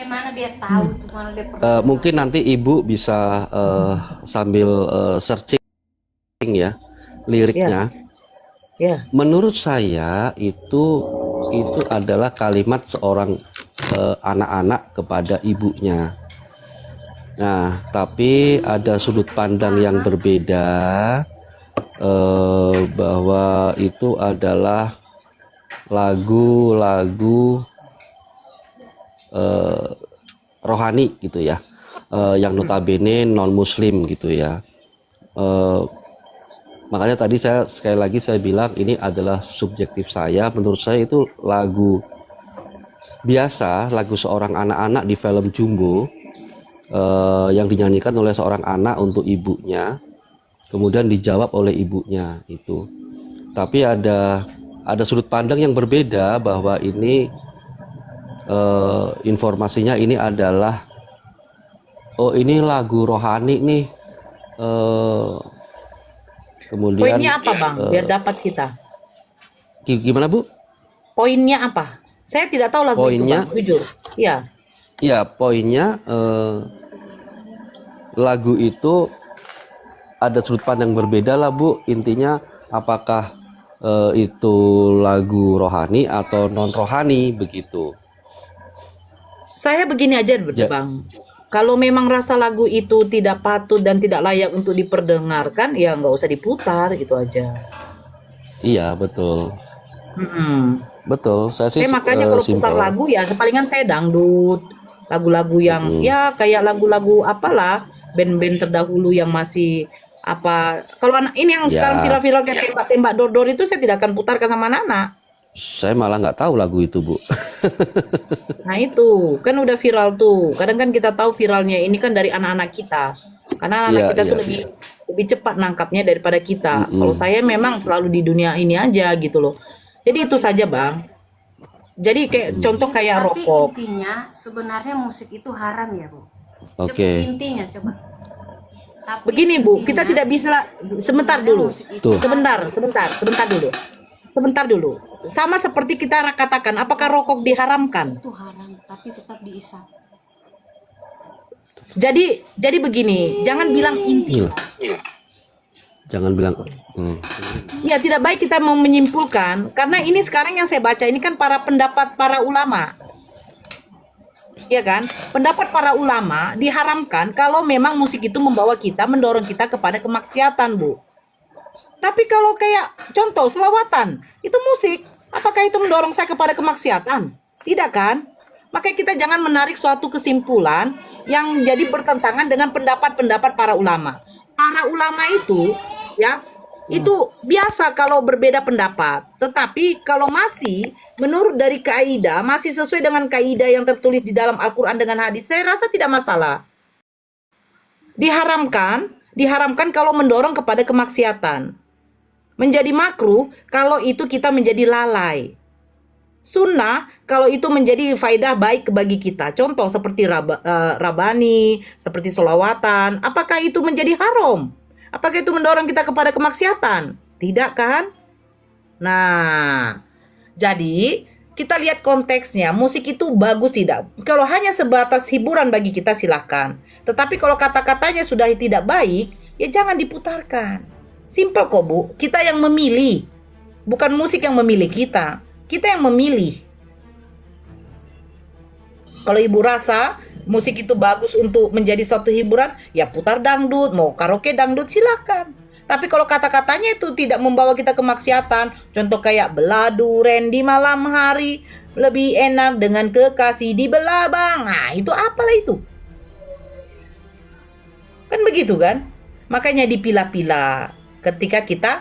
Mana dia tahu tuh, mana dia pernah. Mungkin nanti Ibu bisa sambil searching ya liriknya. Ya. Menurut saya itu adalah kalimat seorang anak-anak kepada ibunya. Nah, tapi ada sudut pandang yang berbeda, bahwa itu adalah lagu-lagu rohani gitu ya, yang notabene non muslim gitu ya. Makanya tadi sekali lagi saya bilang ini adalah subjektif saya. Menurut saya itu lagu biasa, lagu seorang anak-anak di film Jumbo, yang dinyanyikan oleh seorang anak untuk ibunya, kemudian dijawab oleh ibunya itu. Tapi ada sudut pandang yang berbeda bahwa ini informasinya ini adalah ini lagu rohani nih. Kemudian Poinnya apa Bang? Biar dapat kita. Gimana Bu? Poinnya apa? Saya tidak tahu lagu Poinnya, itu Bang, jujur. Iya. Ya poinnya lagu itu ada sudut pandang berbeda lah Bu. Intinya apakah itu lagu rohani atau non rohani begitu. Saya begini aja Bang. Kalau memang rasa lagu itu tidak patut dan tidak layak untuk diperdengarkan, ya nggak usah diputar, gitu aja. Iya betul. Betul. Saya sih Makanya kalau putar lagu ya palingan saya dangdut, lagu-lagu yang ya kayak lagu-lagu apalah, band-band terdahulu yang masih apa. Kalau anak ini yang sekarang viral-viral kayak tembak-tembak dor-dor itu saya tidak akan putarkan sama anak-anak. Saya malah nggak tahu lagu itu Bu. Nah itu kan udah viral tuh. Kadang kan kita tahu viralnya ini kan dari anak-anak kita. Karena anak kita tuh lebih cepat nangkapnya daripada kita. Kalau saya memang selalu di dunia ini aja gitu loh. Jadi itu saja Bang. Jadi kayak contoh kayak rokok. Tapi intinya sebenarnya musik itu haram ya Bu. Oke. Intinya coba. Tapi begini Bu, kita tidak bisa sebentar dulu. Tuh. Sebentar dulu. Sama seperti kita katakan, apakah rokok diharamkan? itu haram, tapi tetap diisap. Jadi begini, jangan bilang inti. Jangan bilang. Ya tidak baik kita mau menyimpulkan, karena ini sekarang yang saya baca ini kan pendapat para ulama. Ya kan? Pendapat para ulama diharamkan kalau memang musik itu membawa kita, mendorong kita kepada kemaksiatan, Bu. Tapi kalau kayak contoh selawatan, itu musik, apakah itu mendorong saya kepada kemaksiatan? Tidak kan? Makanya kita jangan menarik suatu kesimpulan yang jadi bertentangan dengan pendapat-pendapat para ulama. Para ulama itu, ya, itu biasa kalau berbeda pendapat. Tetapi kalau masih menurut dari kaidah, masih sesuai dengan kaidah yang tertulis di dalam Al-Quran dengan hadis, saya rasa tidak masalah. Diharamkan kalau mendorong kepada kemaksiatan. Menjadi makruh kalau itu kita menjadi lalai. Sunnah kalau itu menjadi faedah baik bagi kita. Contoh seperti rabani, seperti solawatan. Apakah itu menjadi haram? Apakah itu mendorong kita kepada kemaksiatan? Tidak kan? Nah, jadi kita lihat konteksnya. Musik itu bagus tidak? Kalau hanya sebatas hiburan bagi kita silahkan. Tetapi kalau kata-katanya sudah tidak baik, ya jangan diputarkan. Simple kok Bu. Kita yang memilih. Bukan musik yang memilih kita. Kita yang memilih. Kalau ibu rasa musik itu bagus untuk menjadi suatu hiburan, ya putar dangdut, mau karaoke dangdut silakan. Tapi kalau kata-katanya itu tidak membawa kita ke maksiatan, contoh kayak beladuren di malam hari, lebih enak dengan kekasih di belabang. Nah, itu apalah itu? Kan begitu kan? Makanya dipilah-pilah ketika kita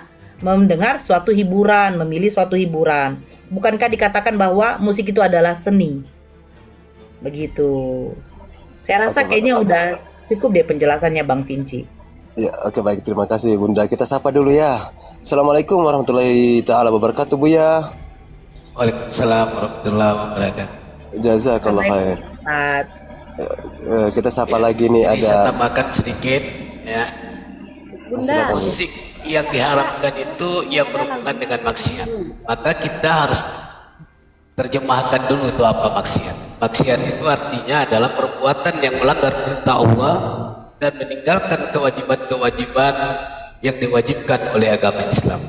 mendengar suatu hiburan, memilih suatu hiburan. Bukankah dikatakan bahwa musik itu adalah seni? Begitu. Saya rasa kayaknya udah cukup deh penjelasannya Bang Vinci. Ya, oke baik, terima kasih Bunda. Kita sapa dulu ya. Assalamualaikum warahmatullahi taala wabarakatuh Bu ya. Waalaikumsalam warahmatullahi wabarakatuh. Jazakallah khair. Kita sapa lagi nih, Jadi saya ada tambahkan sedikit ya. Bunda. Musik yang diharamkan itu yang berhubungan dengan maksiat. Maka kita harus terjemahkan dulu itu apa maksiat. Maksiat itu artinya adalah perbuatan yang melanggar perintah Allah dan meninggalkan kewajiban-kewajiban yang diwajibkan oleh agama Islam.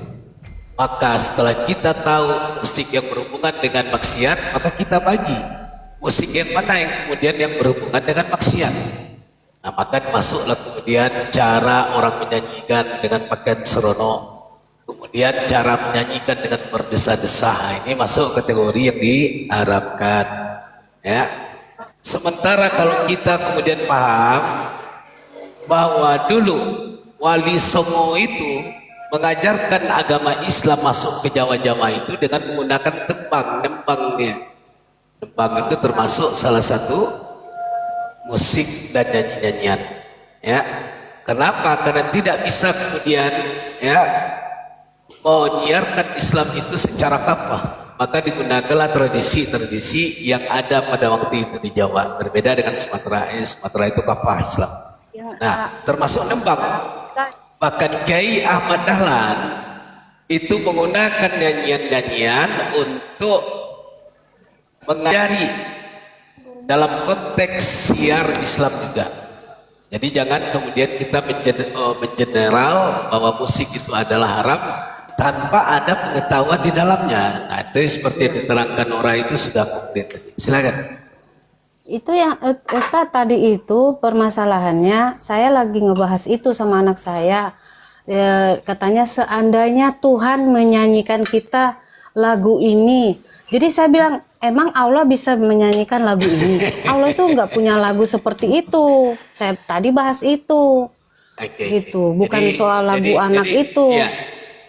Maka setelah kita tahu musik yang berhubungan dengan maksiat, maka kita bagi musik yang mana yang kemudian yang berhubungan dengan maksiat. Nah, maka masuklah kemudian cara orang menyanyikan dengan pakaian serono, kemudian cara menyanyikan dengan berdesah-desah. Ini masuk kategori yang diharapkan. Ya. Sementara kalau kita kemudian paham bahwa dulu Wali Songo itu mengajarkan agama Islam masuk ke Jawa-Jawa itu dengan menggunakan nembangnya. Nembang itu termasuk salah satu musik dan nyanyi-nyanyian. Ya. Kenapa? Karena tidak bisa kemudian ya menyiarkan Islam itu secara kafah. Maka digunakanlah tradisi-tradisi yang ada pada waktu itu di Jawa. Berbeda dengan Sumatera. Sumatera itu kafah Islam. Nah, termasuk nembang. Bahkan Kiai Ahmad Dahlan itu menggunakan nyanyian-nyanyian untuk mengajari dalam konteks siar Islam juga. Jadi jangan kemudian kita mengeneral bahwa musik itu adalah haram tanpa ada pengetahuan di dalamnya. Nah, itu seperti yang diterangkan orang itu sudah komplit. Silakan. Itu yang Ustadz tadi itu permasalahannya, saya lagi ngebahas itu sama anak saya. Katanya seandainya Tuhan menyanyikan kita lagu ini. Jadi saya bilang, emang Allah bisa menyanyikan lagu ini? Allah itu nggak punya lagu seperti itu. Saya tadi bahas itu. Gitu, bukan jadi, soal lagu anak itu. Ya,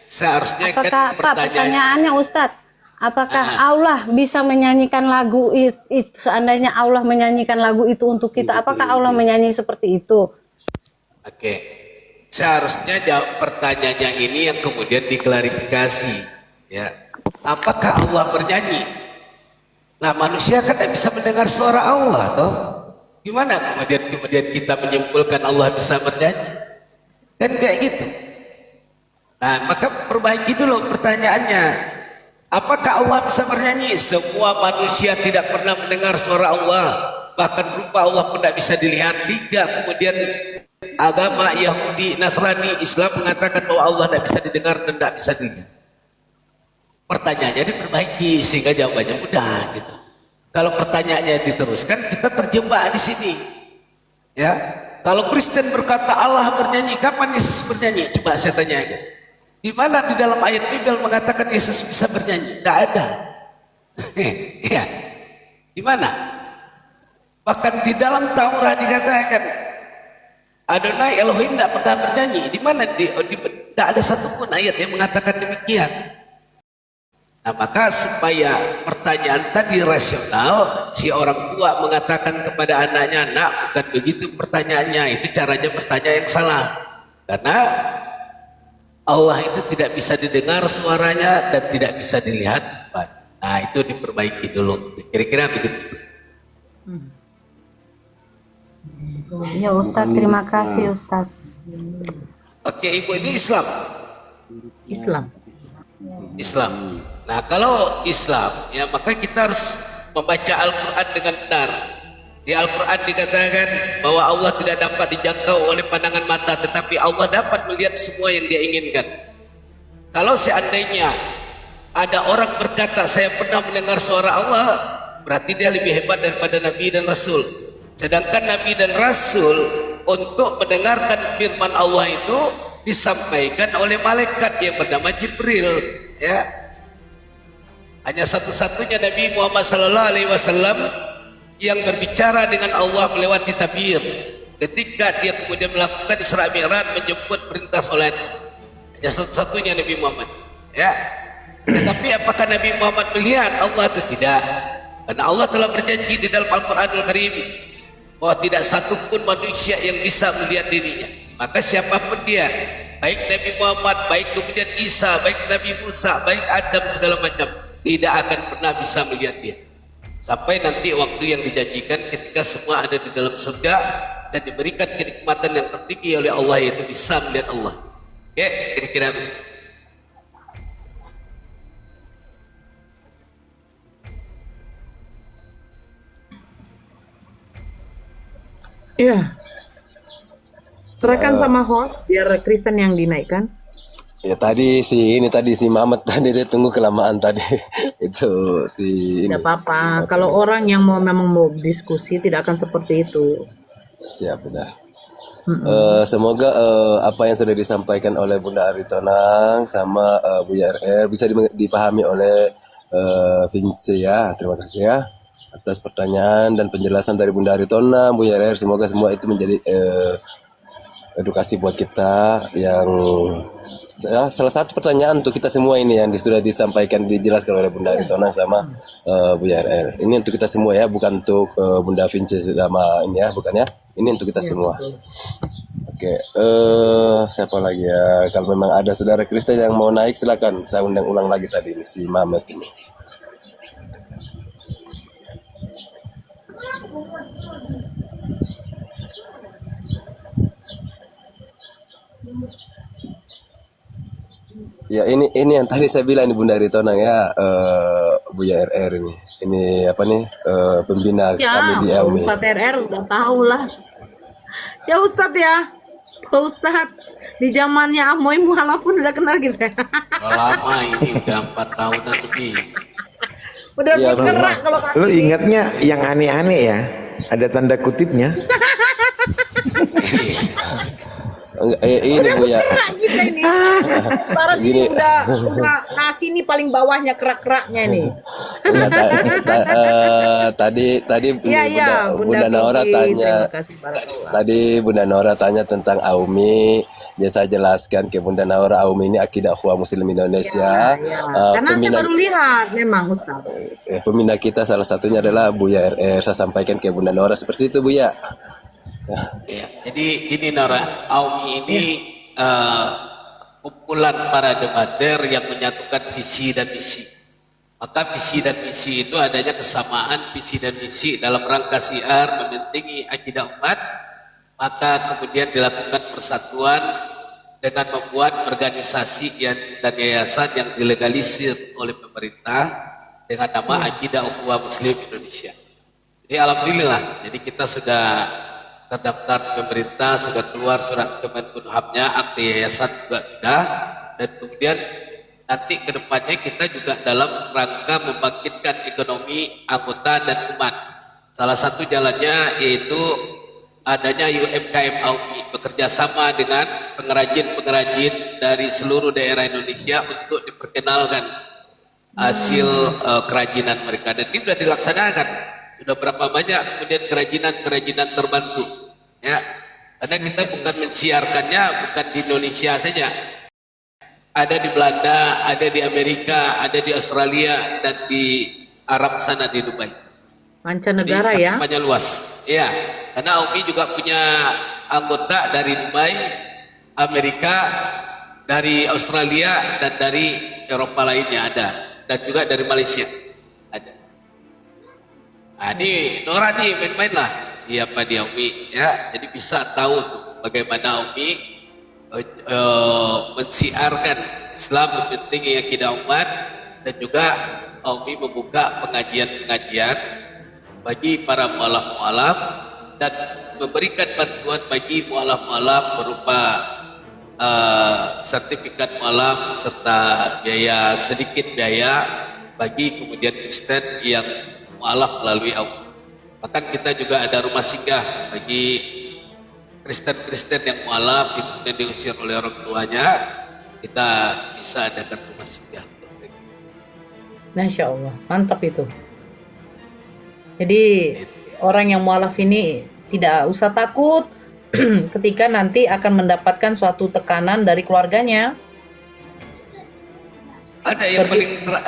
seharusnya apakah, kan Pak, pertanyaannya Ustadz, apakah Allah bisa menyanyikan lagu itu? Seandainya Allah menyanyikan lagu itu untuk kita, apakah Allah menyanyi seperti itu? Oke, seharusnya jawab pertanyaannya ini yang kemudian diklarifikasi. Ya, apakah Allah bernyanyi? Nah, manusia kan tidak bisa mendengar suara Allah, toh? Gimana kemudian kita menyimpulkan Allah bisa bernyanyi? Kan kayak gitu. Nah, maka perbaiki dulu pertanyaannya. Apakah Allah bisa bernyanyi? Semua manusia tidak pernah mendengar suara Allah. Bahkan rupa Allah pun tidak bisa dilihat. Tiga, kemudian agama Yahudi, Nasrani, Islam mengatakan bahwa Allah tidak bisa didengar dan tidak bisa dilihat. Pertanyaannya diperbaiki sehingga jawabannya mudah gitu. Kalau pertanyaannya diteruskan, kita terjebak di sini. Ya, kalau Kristen berkata Allah bernyanyi, kapan Yesus bernyanyi? Coba saya tanya aja. Di mana di dalam ayat Bible mengatakan Yesus bisa bernyanyi? Tidak ada. Ya, di mana? Bahkan di dalam Taurat dikatakan Adonai Elohim tidak pernah bernyanyi. Di mana? Tidak ada satupun ayat yang mengatakan demikian. Nah, maka supaya pertanyaan tadi rasional, si orang tua mengatakan kepada anaknya, nak, bukan begitu pertanyaannya, itu caranya bertanya yang salah. Karena Allah itu tidak bisa didengar suaranya dan tidak bisa dilihat. Nah, itu diperbaiki dulu. Kira-kira begitu. Ya Ustadz, terima kasih Ustadz. Oke, Ibu, ini Islam. Islam. Islam. Nah, kalau Islam, ya maka kita harus membaca Al-Quran dengan benar. Di Al-Quran dikatakan bahwa Allah tidak dapat dijangkau oleh pandangan mata, tetapi Allah dapat melihat semua yang Dia inginkan. Kalau seandainya ada orang berkata, saya pernah mendengar suara Allah, berarti dia lebih hebat daripada Nabi dan Rasul. Sedangkan Nabi dan Rasul untuk mendengarkan firman Allah itu disampaikan oleh malaikat yang bernama Jibril, ya. Hanya satu-satunya Nabi Muhammad SAW yang berbicara dengan Allah melewati tabir. Ketika dia kemudian melakukan Isra Mi'raj menjemput perintah salat, hanya satu-satunya Nabi Muhammad, ya. Tetapi apakah Nabi Muhammad melihat Allah atau tidak? Karena Allah telah berjanji di dalam Al-Quranul Karim bahwa tidak satu pun manusia yang bisa melihat dirinya. Maka siapapun dia, baik Nabi Muhammad, baik kemudian Isa, baik Nabi Musa, baik Adam, segala macam, tidak akan pernah bisa melihat dia. Sampai nanti waktu yang dijanjikan ketika semua ada di dalam surga dan diberikan kenikmatan yang tertinggi oleh Allah, yaitu bisa melihat Allah. Oke, kira-kira begitu. Iya. Serahkan sama host biar Kristen yang dinaikkan. Ya tadi si Mamat tadi dia tunggu kelamaan tadi. Itu si Tidak apa-apa. Kalau orang yang memang mau diskusi tidak akan seperti itu. Siap udah. Semoga apa yang sudah disampaikan oleh Bunda Aritonang sama Buya RR bisa dipahami oleh Vince ya. Terima kasih ya atas pertanyaan dan penjelasan dari Bunda Aritonang, Buya RR. Semoga semua itu menjadi edukasi buat kita yang ya, salah satu pertanyaan untuk kita semua ini yang sudah disampaikan dijelaskan oleh Bunda Aritonang sama Buya RR. Ini untuk kita semua ya, bukan untuk Bunda Vince sama ini ya, bukan ya. Ini untuk kita semua. Oke, siapa lagi ya? Kalau memang ada saudara Kristen yang mau naik, silakan. Saya undang ulang lagi tadi ini si Mamet ini. Ya ini yang tadi saya bilang ini Bunda Aritonang ya, Buya RR ini. Ini apa nih pembina kami di Elmi. Ustadz RR udah tahu lah. Ya Ustadz ya, Pak Ustadz di zamannya Amoy Muhala pun udah kenal kita. Lama ini udah 4 tahunan lebih. Udah Ya, bergerak kalau kata Lu ingatnya yang aneh-aneh ya? Ada tanda kutipnya. Enggak, ini Bu ya. bergerak kita ini. Barat ini Gini. udah nasi ini paling bawahnya kerak-keraknya nih. Enggak, tadi Iya, Bunda Nora Vici, tanya. terima kasih, Barakallah. Tadi Bunda Nora tanya tentang Aumi. Ya saya jelaskan ke Bunda Nora, Aumi ini akidah Ikhwan Muslim Indonesia. Karena saya baru lihat memang Ustaz. Pembina kita salah satunya adalah Buya RR. Saya sampaikan ke Bunda Nora seperti itu Bu ya. Ya, jadi ini Nora, Aumi ini kumpulan para debater yang menyatukan visi dan misi. Maka visi dan misi itu adanya kesamaan visi dan misi dalam rangka siar membentengi akidah umat. Maka kemudian dilakukan persatuan dengan membuat organisasi dan yayasan yang dilegalisir oleh pemerintah dengan nama Akidah Ukhuwah Muslim Indonesia. Jadi alhamdulillah, jadi kita sudah terdaftar pemerintah, sudah keluar surat Kemenkumhamnya, akte yayasan juga sudah, dan kemudian nanti ke depannya kita juga dalam rangka membangkitkan ekonomi anggota dan umat. Salah satu jalannya yaitu adanya UMKM Aumi bekerja sama dengan pengrajin-pengrajin dari seluruh daerah Indonesia untuk diperkenalkan hasil kerajinan mereka, dan ini sudah dilaksanakan. Sudah berapa banyak kemudian kerajinan-kerajinan terbantu ya, karena kita bukan mensiarkannya bukan di Indonesia saja, ada di Belanda, ada di Amerika, ada di Australia, dan di Arab sana, di Dubai. Mancanegara ya. Cakupannya luas. Iya, karena Aumi juga punya anggota dari Dubai, Amerika, dari Australia, dan dari Eropa lainnya ada, dan juga dari Malaysia. Ini Nora nih main-main lah di apa di Umi ya, jadi bisa tahu tuh bagaimana Umi mensiarkan Islam pentingnya akidah umat, dan juga Umi membuka pengajian-pengajian bagi para mualaf-mualaf dan memberikan bantuan bagi mualaf-mualaf berupa sertifikat mualaf serta sedikit biaya bagi kemudian Kristen yang mualaf melalui Umi. Bahkan kita juga ada rumah singgah bagi Kristen-Kristen yang mualaf yang diusir oleh orang tuanya, kita bisa adakan rumah singgah. Masya Allah, mantap itu. Jadi orang yang mualaf ini tidak usah takut ketika nanti akan mendapatkan suatu tekanan dari keluarganya. Ada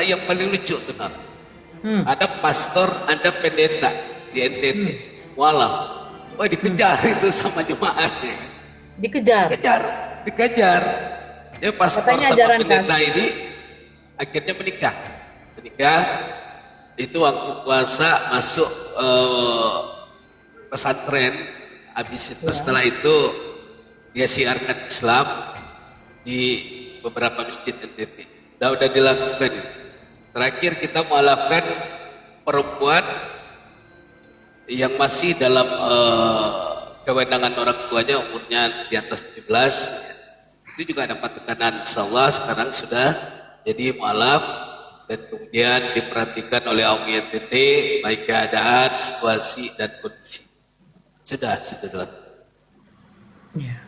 yang paling lucu tuh, Nar. Ada pastor, ada pendeta di NTT, mualaf. Wah, dikejar itu sama jemaatnya. Dikejar. Dikejar. Ya pastor Katanya sama ajaran pendeta kasih. ini akhirnya menikah. Itu waktu puasa masuk pesantren. Habis itu setelah itu dia siarkan Islam di beberapa masjid NTT. Udah dilakukan. Terakhir kita mualafkan perempuan yang masih dalam kewenangan orang tuanya, umurnya di atas 17. Itu juga dapat tekanan. Insyaallah sekarang sudah jadi mualaf dan kemudian diperhatikan oleh Umi NTT baik keadaan, situasi dan kondisi. Sudah Tuhan. Ya.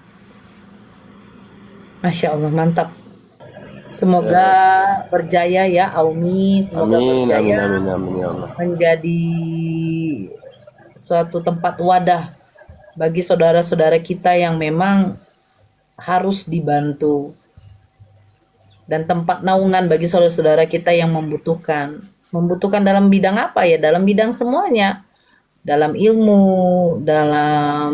Masya Allah, mantap. Semoga berjaya ya Aumi, semoga Amin, berjaya amin, amin, amin ya Allah. menjadi suatu tempat wadah bagi saudara-saudara kita yang memang harus dibantu, dan tempat naungan bagi saudara-saudara kita yang membutuhkan dalam bidang apa ya, dalam bidang semuanya, dalam ilmu, dalam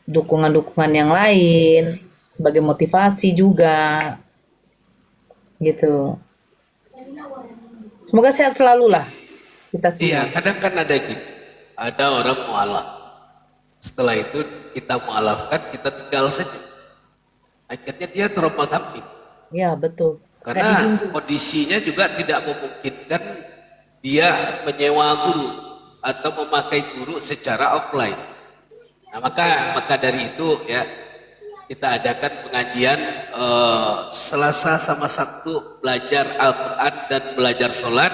dukungan-dukungan yang lain, sebagai motivasi juga gitu. Semoga sehat selalu lah kita semua. Iya, kadang kan ada gitu. Ada orang mualaf. Setelah itu kita mualafkan, kita tinggal saja. Akhirnya dia trauma kambing. Ya betul. Karena kondisinya juga tidak memungkinkan dia menyewa guru atau memakai guru secara offline. Nah, maka dari itu ya kita adakan pengajian Selasa sama Sabtu, belajar Al-Quran dan belajar sholat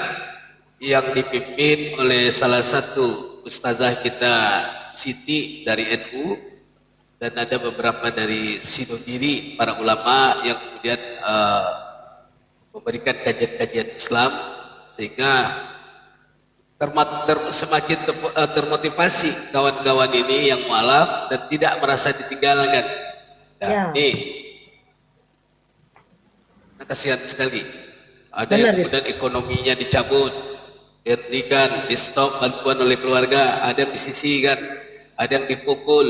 yang dipimpin oleh salah satu ustazah kita, Siti dari NU, dan ada beberapa dari Sinodiri, para ulama yang kemudian memberikan kajian-kajian Islam, sehingga semakin termotivasi kawan-kawan ini yang mualaf dan tidak merasa ditinggalkan. Ini kasihan sekali. Ada yang kemudian ekonominya dicabut, dihentikan, di stop bantuan oleh keluarga, ada yang disisihkan, ada yang dipukul,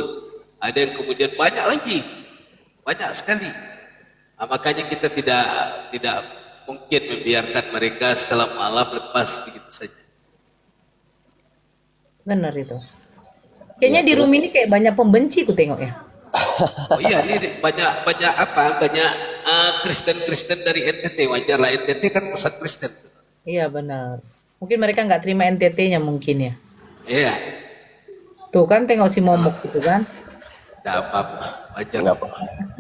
ada yang kemudian banyak sekali. Nah, makanya kita tidak mungkin membiarkan mereka setelah mualaf lepas begitu saja. Benar itu. Kayaknya di room ini kayak banyak pembenci ku tengok ya. Oh iya, ini banyak Kristen dari NTT. Wajar lah, NTT kan pusat Kristen. Iya benar. Mungkin mereka nggak terima NTT-nya mungkin ya. Iya. Tuh kan tengok si momok gitu kan. Nggak apa-apa, wajar.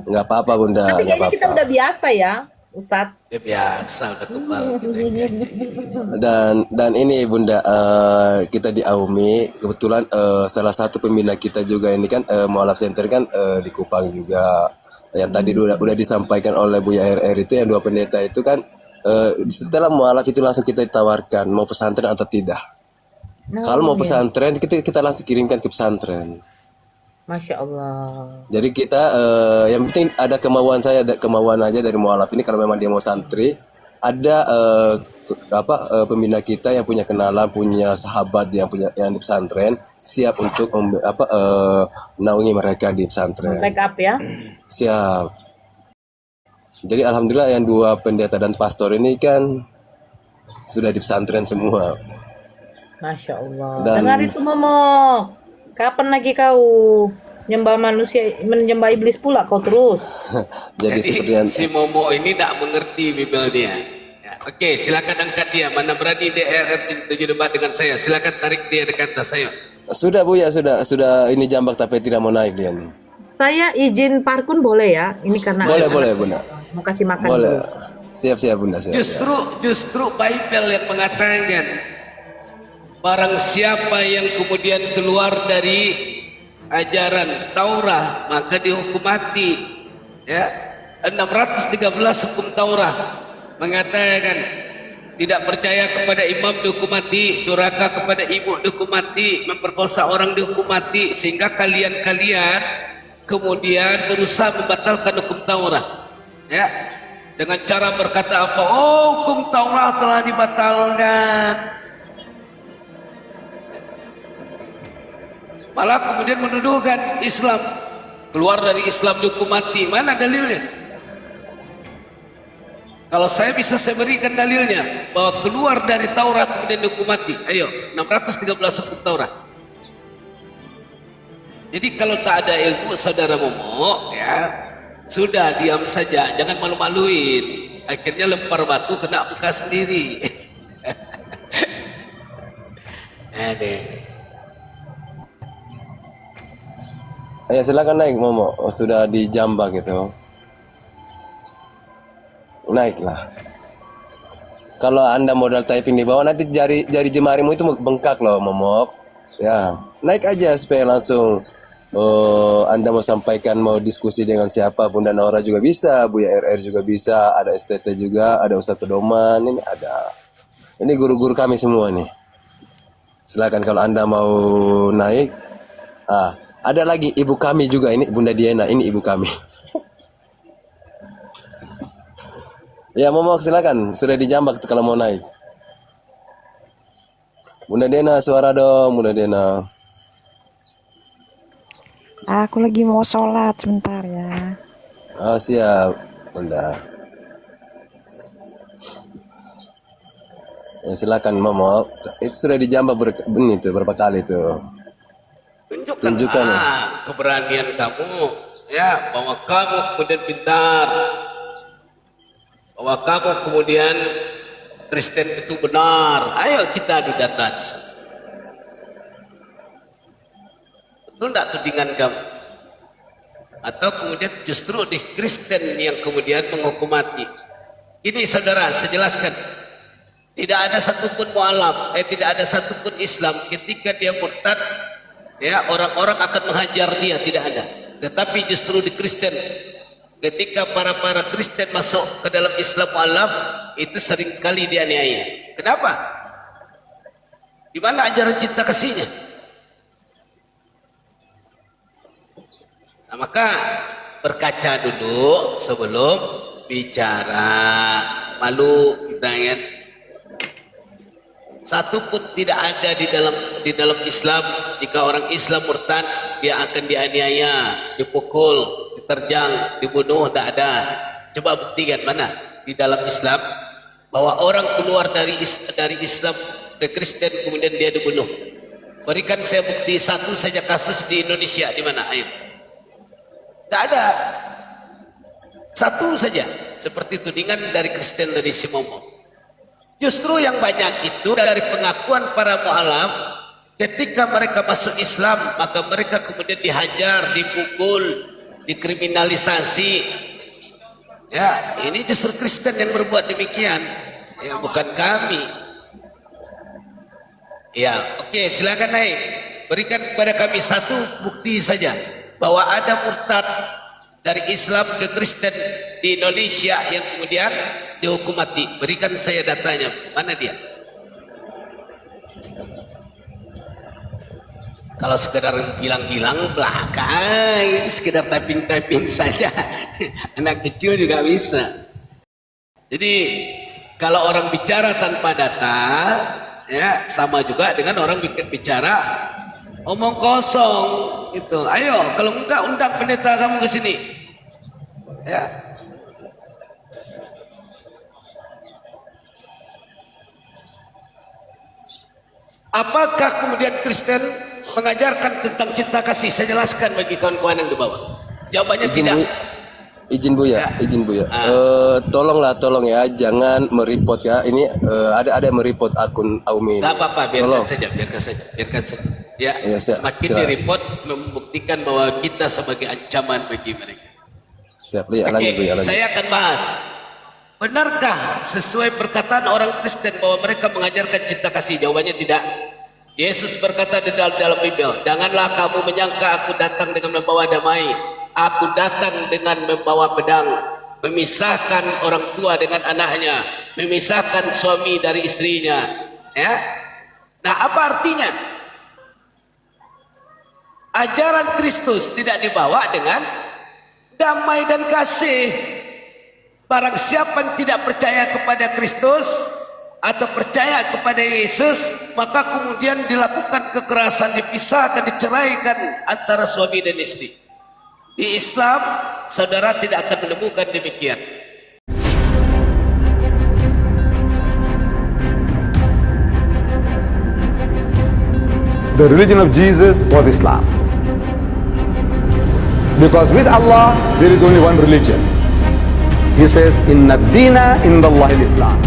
Nggak apa-apa Bunda, Tapi nggak kayaknya kita apa-apa. udah biasa ya, Ustadz. Ya biasa, udah kebal kita. Dan ini Bunda, kita di Aumi kebetulan salah satu pembina kita juga ini kan Mualaf Center kan di Kupang juga. Yang tadi udah disampaikan oleh Buya RR itu, yang 2 pendeta itu kan setelah mualaf itu langsung kita ditawarkan mau pesantren atau tidak. Kalau mau pesantren kita langsung kirimkan ke pesantren. Masya Allah. Jadi kita yang penting ada kemauan aja dari mualaf ini. Kalau memang dia mau santri, ada pembina kita yang punya kenalan, punya sahabat yang di pesantren, siap untuk menaungi mereka di pesantren. Backup ya. Siap. Jadi alhamdulillah yang 2 pendeta dan pastor ini kan sudah di pesantren semua. Masya Allah. Dan- Dengar itu momok. Kapan lagi kau menyembah manusia, menyembah iblis pula kau terus? Jadi seperti yang si Momo ini tidak mengerti Bibelnya. Ya, oke, silakan angkat dia. Mana berani DRR 7 debat dengan saya? Silakan tarik dia dekat atas saya. sudah Bu ya, sudah ini jambak tapi tidak mau naik dia nih. Saya izin parkun boleh ya? Ini karena Boleh, ada boleh anak. Bunda. Mau kasih makan Boleh. dulu. Siap Bunda, siap. Justru Bible yang mengatakan barang siapa yang kemudian keluar dari ajaran Taurat maka dihukum mati. Ya, 613 hukum Taurat mengatakan tidak percaya kepada imam dihukum mati, durhaka kepada ibu dihukum mati, memperkosa orang dihukum mati, sehingga kalian kemudian berusaha membatalkan hukum Taurat. Ya, dengan cara berkata apa? Oh, hukum Taurat telah dibatalkan. Malah kemudian menuduhkan Islam keluar dari Islam dihukum mati. Mana dalilnya? Kalau saya bisa saya berikan dalilnya bahwa keluar dari Taurat kemudian dihukum mati. Ayo, 613 hukum Taurat. Jadi kalau tak ada ilmu saudara Momo, ya sudah diam saja, jangan malu-maluin. Akhirnya lempar batu kena muka sendiri. Aduh. Ya silakan naik Momo. Oh, sudah dijambak gitu. Naiklah. Kalau Anda modal typing di bawah nanti jari jemarimu itu bengkak loh Momo. Ya, naik aja supaya langsung Anda mau sampaikan, mau diskusi dengan siapa, Bunda Nora juga bisa, Buya RR juga bisa, ada STT juga, ada Ustadz Pedoman, ini ada. Ini guru-guru kami semua nih. Silakan kalau Anda mau naik. Ada lagi ibu kami juga ini, Bunda Diana, ini ibu kami. Ya, Momo silakan, sudah dijambak tuh kalau mau naik. Bunda Diana, suara dong, Bunda Diana. Aku lagi mau sholat sebentar ya. Oh, siap, Bunda. Ya, silakan Momo. Itu sudah dijambak berapa kali tuh. Tunjukkan Keberanian kamu, ya, bahwa kamu kemudian pintar, bahwa kamu kemudian Kristen itu benar. Ayo kita adu data di sana. Betul tidak tudingan kamu? Atau kemudian justru di Kristen yang kemudian menghukum mati? Ini saudara, saya jelaskan. Tidak ada satupun mu'alaf, tidak ada satupun Islam ketika dia murtad, ya, orang-orang akan menghajar dia, tidak ada. Tetapi justru di Kristen, ketika para Kristen masuk ke dalam Islam mu'alaf, itu seringkali dianiaya. Kenapa? Di mana ajaran cinta kasihnya? Nah, maka berkaca dulu sebelum bicara. Malu kita kan? Satu pun tidak ada di dalam Islam. Jika orang Islam murtad, dia akan dianiaya, dipukul, diterjang, dibunuh. Tidak ada. Coba buktikan mana di dalam Islam bahwa orang keluar dari Islam ke Kristen kemudian dia dibunuh. Berikan saya bukti satu saja kasus di Indonesia. Di mana? Ayo. Tidak ada. Satu saja. Seperti tudingan dari Kristen dari si Momo. Justru yang banyak itu dari pengakuan para mu'alaf, ketika mereka masuk Islam maka mereka kemudian dihajar, dipukul, dikriminalisasi. Ya, ini justru Kristen yang berbuat demikian, ya, bukan kami. Ya, oke, silakan naik. Berikan kepada kami satu bukti saja bahwa ada murtad dari Islam ke Kristen di Indonesia yang kemudian dihukum mati. Berikan saya datanya. Mana dia? Kalau sekedar bilang-bilang belakang, ini sekedar typing-typing saja. Anak kecil juga bisa. Jadi kalau orang bicara tanpa data, ya sama juga dengan orang bicara omong kosong itu. Ayo, kalau enggak undang pendeta kamu ke sini. Ya. Apakah kemudian Kristen mengajarkan tentang cinta kasih? Saya jelaskan bagi kawan-kawan yang di bawah. Jawabannya tidak. Izin Bu ya. Tolong ya, jangan mereport ya. Ini ada yang mereport akun Aumi. Gak apa-apa, biarkan saja. Ya, semakin direport membuktikan bahwa kita sebagai ancaman bagi mereka. Siap, lanjut. Saya akan bahas. Benarkah sesuai perkataan orang Kristen bahwa mereka mengajarkan cinta kasih? Jawabannya tidak. Yesus berkata di dalam Bible, janganlah kamu menyangka aku datang dengan membawa damai. Aku datang dengan membawa pedang, memisahkan orang tua dengan anaknya, memisahkan suami dari istrinya. Ya. Nah, apa artinya? Ajaran Kristus tidak dibawa dengan damai dan kasih. Barang siapa yang tidak percaya kepada Kristus atau percaya kepada Yesus, maka kemudian dilakukan kekerasan, dipisahkan, diceraikan antara suami dan istri. Di Islam, saudara tidak akan menemukan demikian. The religion of Jesus was Islam. Because with Allah, there is only one religion. He says, Inna dina indallahi al-Islam.